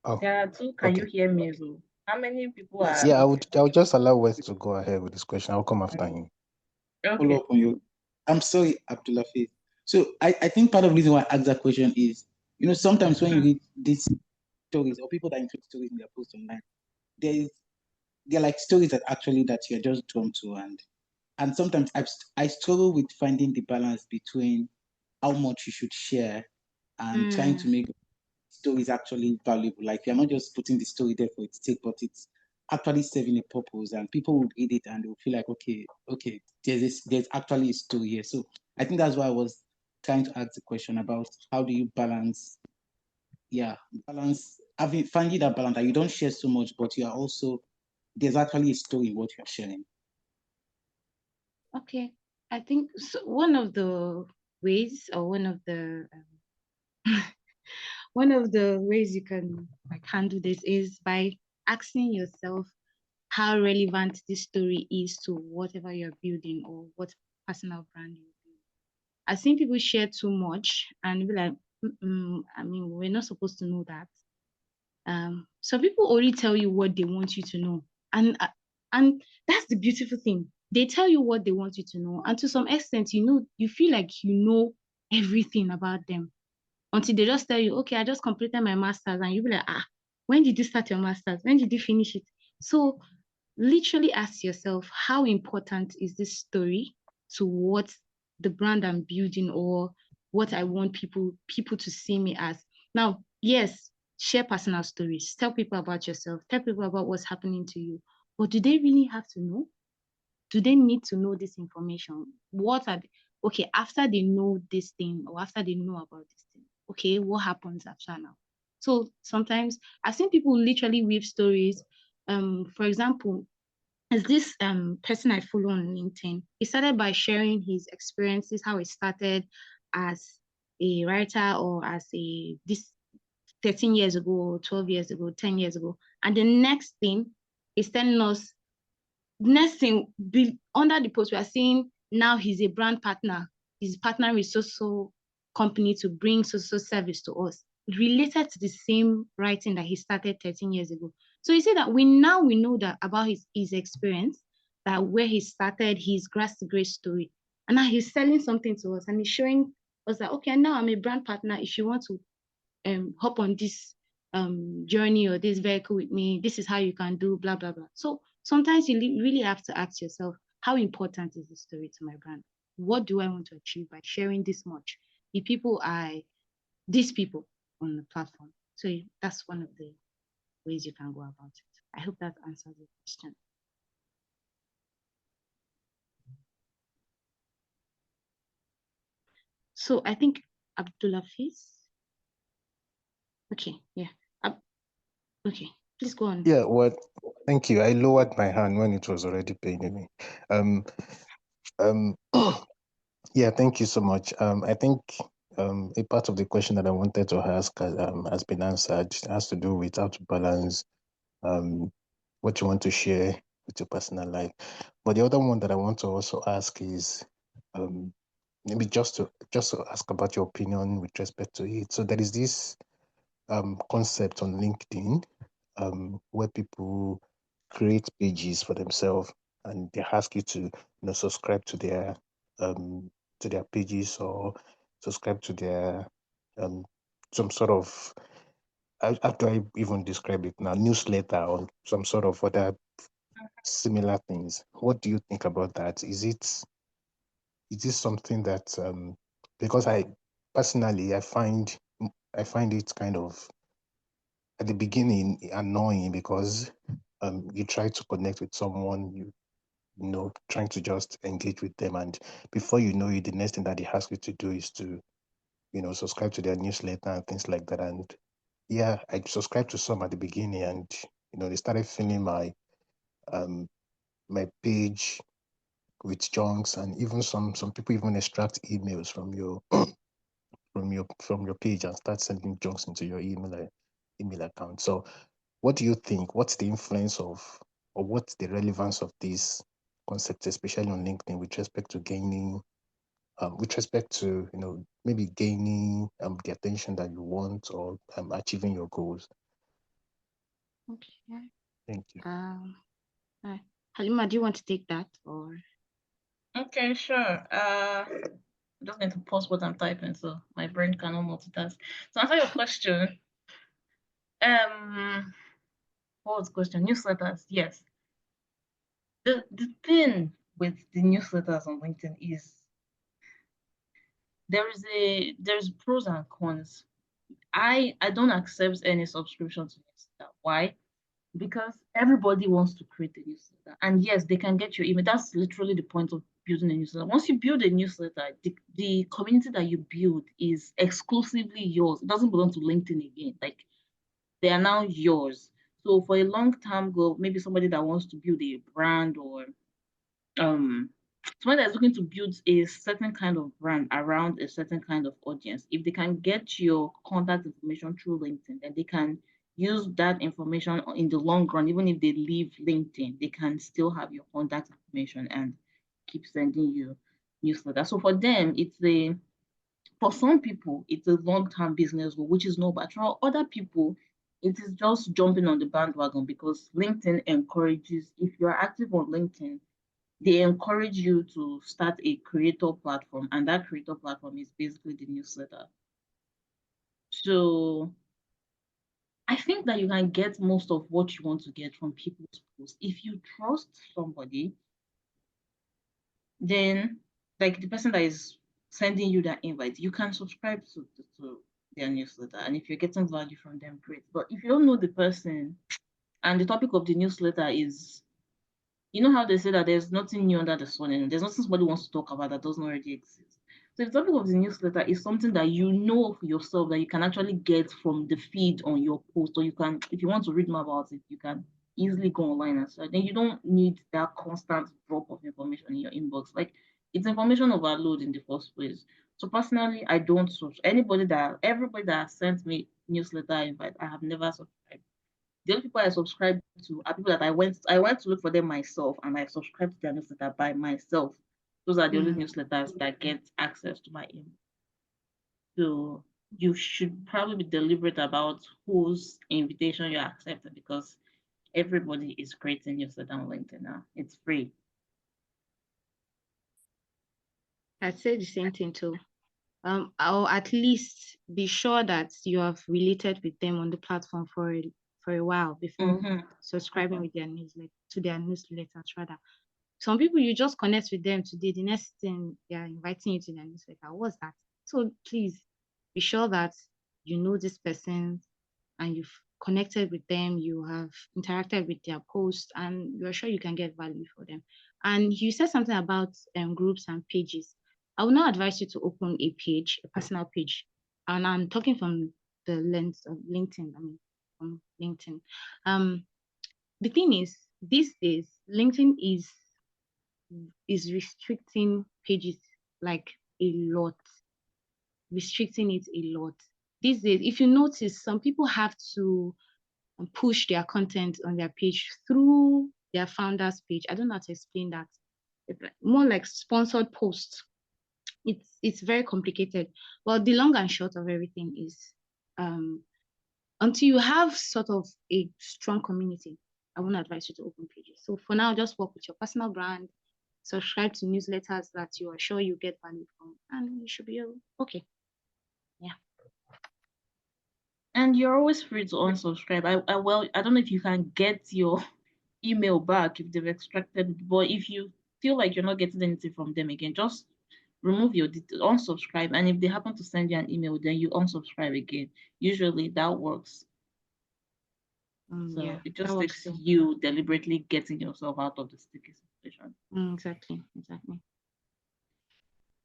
Oh, there are two. Can you okay. hear me? So how many people Yes, are Yeah, I would just allow Wes to go ahead with this question. I'll come after him. follow okay? up on you. I'm sorry, Abdullah Faith. So I think part of the reason why I asked that question is, sometimes when you read these stories or people that include stories in their posts online, there is they're like stories that you're just drawn to, and sometimes I struggle with finding the balance between how much you should share and trying to make story is actually valuable. Like you're not just putting the story there for its sake, but it's actually serving a purpose, and people will read it and they'll feel like, okay, there's actually a story here. So I think that's why I was trying to ask the question about how do you balance, finding that balance that you don't share so much, but you are also there's actually a story in what you're sharing. Okay. I think so one of the ways or one of the ways you can like handle this is by asking yourself how relevant this story is to whatever you're building or what personal brand you're building. I've seen people share too much and be like, I mean, we're not supposed to know that. Some people only tell you what they want you to know, and that's the beautiful thing. They tell you what they want you to know, and to some extent, you feel like you know everything about them until they just tell you, okay, I just completed my master's, and you be like, when did you start your master's? When did you finish it? So literally ask yourself, how important is this story to what the brand I'm building or what I want people to see me as? Now, yes, share personal stories, tell people about yourself, tell people about what's happening to you, but do they really have to know? Do they need to know this information? Okay, after they know this thing or after they know about this thing, okay, what happens after now? So sometimes I've seen people literally weave stories. For example, is this person I follow on LinkedIn. He started by sharing his experiences, how he started as a writer or as a this 13 years ago, 12 years ago, 10 years ago. And the next thing is telling us, next thing under the post, we are seeing now he's a brand partner. He's partnering with so company to bring so service to us, related to the same writing that he started 13 years ago. So you see that we know that about his experience, that where he started, his grass to grace story. And now he's selling something to us and he's showing us that, okay, now I'm a brand partner. If you want to hop on this journey or this vehicle with me, this is how you can do blah blah blah. So sometimes you really have to ask yourself, how important is this story to my brand? What do I want to achieve by sharing this much? These people on the platform. So that's one of the ways you can go about it. I hope that answers the question. So I think Abdullah Fiz. Okay, yeah. Okay, please go on. Yeah, thank you. I lowered my hand when it was already paining me. Um, um, yeah, thank you so much. I think a part of the question that I wanted to ask has been answered. It has to do with how to balance what you want to share with your personal life. But the other one that I want to also ask is maybe just to ask about your opinion with respect to it. So there is this concept on LinkedIn where people create pages for themselves and they ask you to subscribe to their pages or subscribe to their some sort of how do I even describe it now? Newsletter or some sort of other similar things. What do you think about that? Is this something that because I personally I find it kind of at the beginning annoying because you try to connect with someone, you know, trying to just engage with them, and before you know it, the next thing that they ask you to do is to, you know, subscribe to their newsletter and things like that. And yeah, I subscribed to some at the beginning, and you know, they started filling um my page with junks, and even some people even extract emails from your from your page and start sending junks into your email account. So what do you think? What's the influence of, or what's the relevance of these concepts, especially on LinkedIn, with respect to gaining, with respect to, you know, maybe gaining the attention that you want, or achieving your goals? Okay. Thank you. Halima, do you want to take that or? Okay, sure. I'm just going to pause what I'm typing so my brain cannot multitask. To answer your question, what was the question? Newsletters, yes. The thing with the newsletters on LinkedIn is there's pros and cons. I don't accept any subscription to newsletter. Why? Because everybody wants to create a newsletter, and yes, they can get your email. That's literally the point of building a newsletter. Once you build a newsletter, the community that you build is exclusively yours. It doesn't belong to LinkedIn again. Like, they are now yours. So for a long-term goal, maybe somebody that wants to build a brand, or someone that's looking to build a certain kind of brand around a certain kind of audience, if they can get your contact information through LinkedIn, then they can use that information in the long run. Even if they leave LinkedIn, they can still have your contact information and keep sending you newsletter. So for them, for some people, it's a long-term business goal, which is no bad. For other people, it is just jumping on the bandwagon because LinkedIn encourages, if you're active on LinkedIn, they encourage you to start a creator platform, and that creator platform is basically the newsletter. So I think that you can get most of what you want to get from people's posts. If you trust somebody, then, like the person that is sending you that invite, you can subscribe to their newsletter. And if you're getting value from them, great. But if you don't know the person and the topic of the newsletter is, you know how they say that there's nothing new under the sun, and there's nothing somebody wants to talk about that doesn't already exist. So the topic of the newsletter is something that you know for yourself that you can actually get from the feed on your post, or you can, if you want to read more about it, you can easily go online and search. Then you don't need that constant drop of information in your inbox. Like, it's information overload in the first place. So personally, I don't everybody that has sent me newsletter invite, I have never subscribed. The only people I subscribe to are people that I went to look for them myself, and I subscribed to their newsletter by myself. Those are the only newsletters that get access to my email. So you should probably be deliberate about whose invitation you're accepting, because everybody is creating newsletter on LinkedIn now. It's free. I'd say the same thing too. Or at least be sure that you have related with them on the platform for a while before subscribing with their newsletters rather. Some people, you just connect with them today, the next thing they are inviting you to their newsletter. What's that? So please be sure that you know this person and you've connected with them, you have interacted with their posts, and you're sure you can get value for them. And you said something about groups and pages. I would not advise you to open a page, a personal page. And I'm talking from the lens of LinkedIn. I mean, from LinkedIn. The thing is, these days, LinkedIn is restricting pages like a lot, restricting it a lot. These days, if you notice, some people have to push their content on their page through their founder's page. I don't know how to explain that. It's more like sponsored posts. It's very complicated. Well, the long and short of everything is until you have sort of a strong community, I won't advise you to open pages. So for now, just work with your personal brand, subscribe to newsletters that you are sure you get value from, and you should be okay. Yeah. And you're always free to unsubscribe. I don't know if you can get your email back if they've extracted it, but if you feel like you're not getting anything from them again, just remove your details, unsubscribe, and if they happen to send you an email, then you unsubscribe again. Usually that works. So Yeah, it that just works takes too. you deliberately getting yourself out of the sticky situation. Exactly.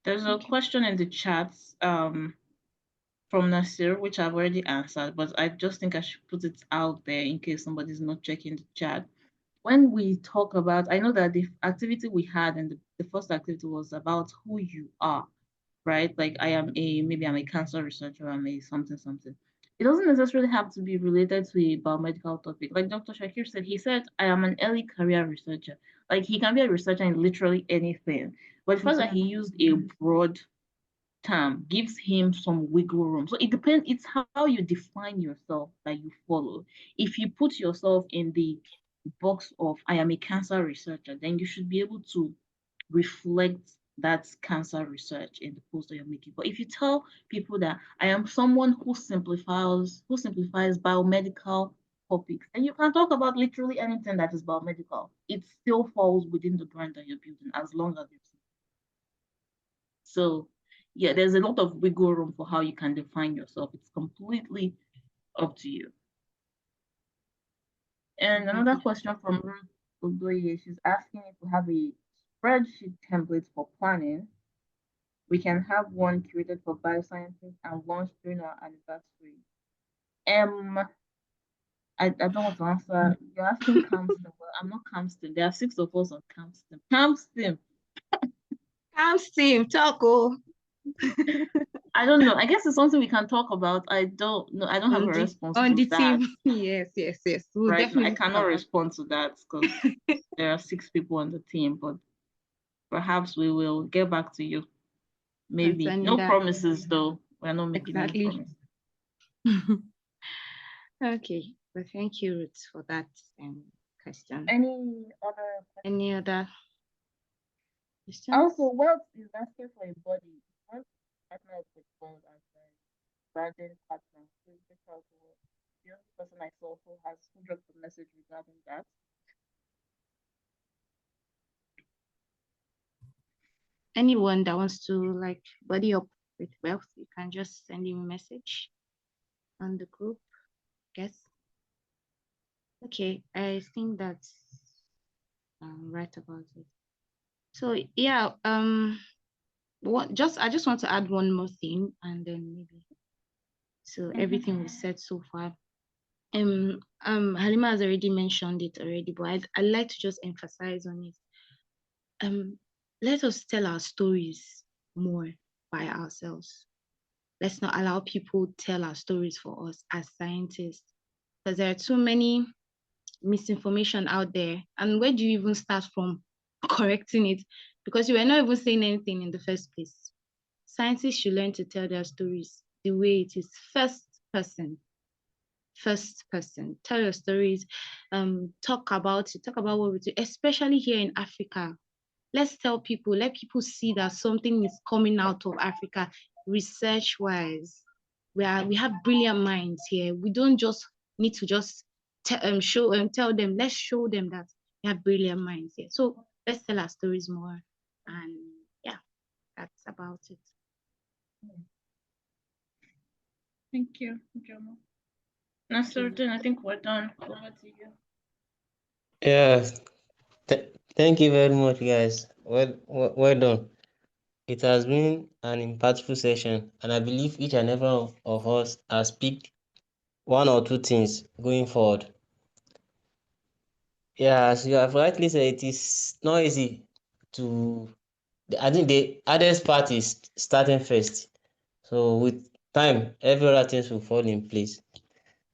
There's a question in the chat from Nasir, which I've already answered, but I just think I should put it out there in case somebody's not checking the chat. When we talk about, I know that the activity we had and the first activity was about who you are, right? Like maybe I'm a cancer researcher, I'm a something something. It doesn't necessarily have to be related to a biomedical topic. Like Dr. Shakir said, he said, I am an early career researcher. Like he can be a researcher in literally anything. But the fact that he used a broad term gives him some wiggle room. So it depends, it's how you define yourself that you follow. If you put yourself in the box of I am a cancer researcher, then you should be able to reflect that cancer research in the post that you're making. But if you tell people that I am someone who simplifies biomedical topics, and you can talk about literally anything that is biomedical, it still falls within the brand that you're building as long as it's so yeah, there's a lot of wiggle room for how you can define yourself. It's completely up to you. And another question from Ruth Ugoye, she's asking if we have a spreadsheet template for planning. We can have one created for biosciences and launched during our anniversary. I don't want to answer. You're asking Camston. Well, I'm not Camston. There are 6 of us on Camston. Camston. Camston, Taco. I don't know. I guess it's something we can talk about. I don't know. I don't have a response on the to that. team. Yes. We'll Right now, I definitely cannot respond to that because there are 6 people on the team, but perhaps we will get back to you. Maybe. No that. promises though. We're not making any Exactly. promises. Okay. Well, thank you, Ruth, for that question. Any other questions? Any other questions? Also, Wealth is asking for a body. Wealth partner up with Gold as a branding partner. Please reach out to us. The only person I saw who dropped a message regarding that. Anyone that wants to like buddy up with Wealth, you can just send him a message on the group, I guess. Okay, I think that's right about it. So yeah, I just want to add one more thing, and then maybe so everything we said so far. Halima has already mentioned it already, but I'd like to just emphasize on it. Let us tell our stories more by ourselves. Let's not allow people tell our stories for us as scientists, because there are too many misinformation out there. And where do you even start from correcting it? Because you were not even saying anything in the first place. Scientists should learn to tell their stories the way it is, first person. Tell your stories, talk about what we do, especially here in Africa. Let's tell people, let people see that something is coming out of Africa research wise. We have brilliant minds here. We don't just need to just show and tell them. Let's show them that we have brilliant minds here. So let's tell our stories more. And yeah, that's about it. Thank you, Ijeoma. Nasruddin, I think we're done. Over to you. Yeah, thank you very much, guys. Well done. It has been an impactful session, and I believe each and every one of us has picked one or two things going forward. Yeah, as you have rightly said, it is not easy to. I think the hardest part is starting first. So with time, every other things will fall in place.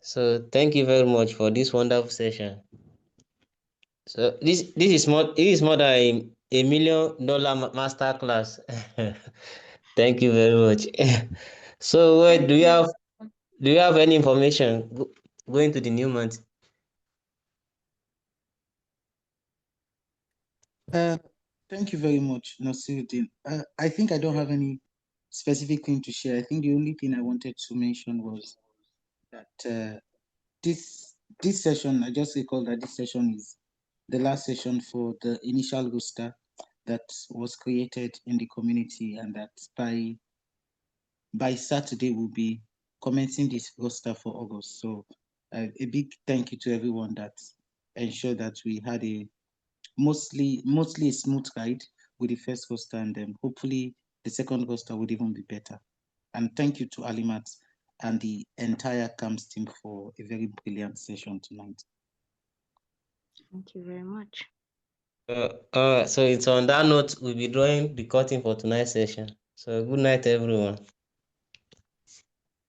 So thank you very much for this wonderful session. So this is more than $1 million master class. Thank you very much. So do you have any information going to the new month? Thank you very much, Nasiruddin. I think I don't have any specific thing to share. I think the only thing I wanted to mention was that this session, I just recall that this session is the last session for the initial roster that was created in the community, and that by Saturday we'll be commencing this roster for August. So a big thank you to everyone that ensured that we had a mostly a smooth ride with the first roster, and then hopefully the second roster would even be better. And thank you to Halimat and the entire CAMS team for a very brilliant session tonight. Thank you very much. So it's on that note we'll be drawing the curtain for tonight's session. So good night, everyone.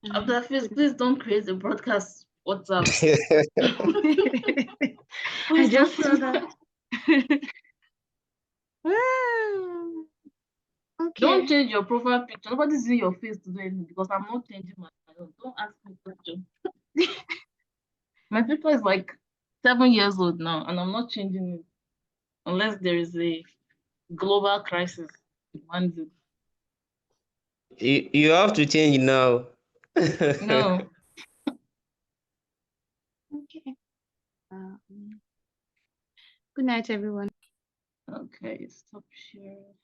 Abdulafiz, please don't create a broadcast WhatsApp. I Please just don't saw do that. Okay. Don't change your profile picture. Nobody's seeing your face today because I'm not changing my own. Don't ask me questions. My picture is like 7 years old now, and I'm not changing it unless there is a global crisis. You have to change it now. No. Okay. Good night, everyone. Okay, stop sharing.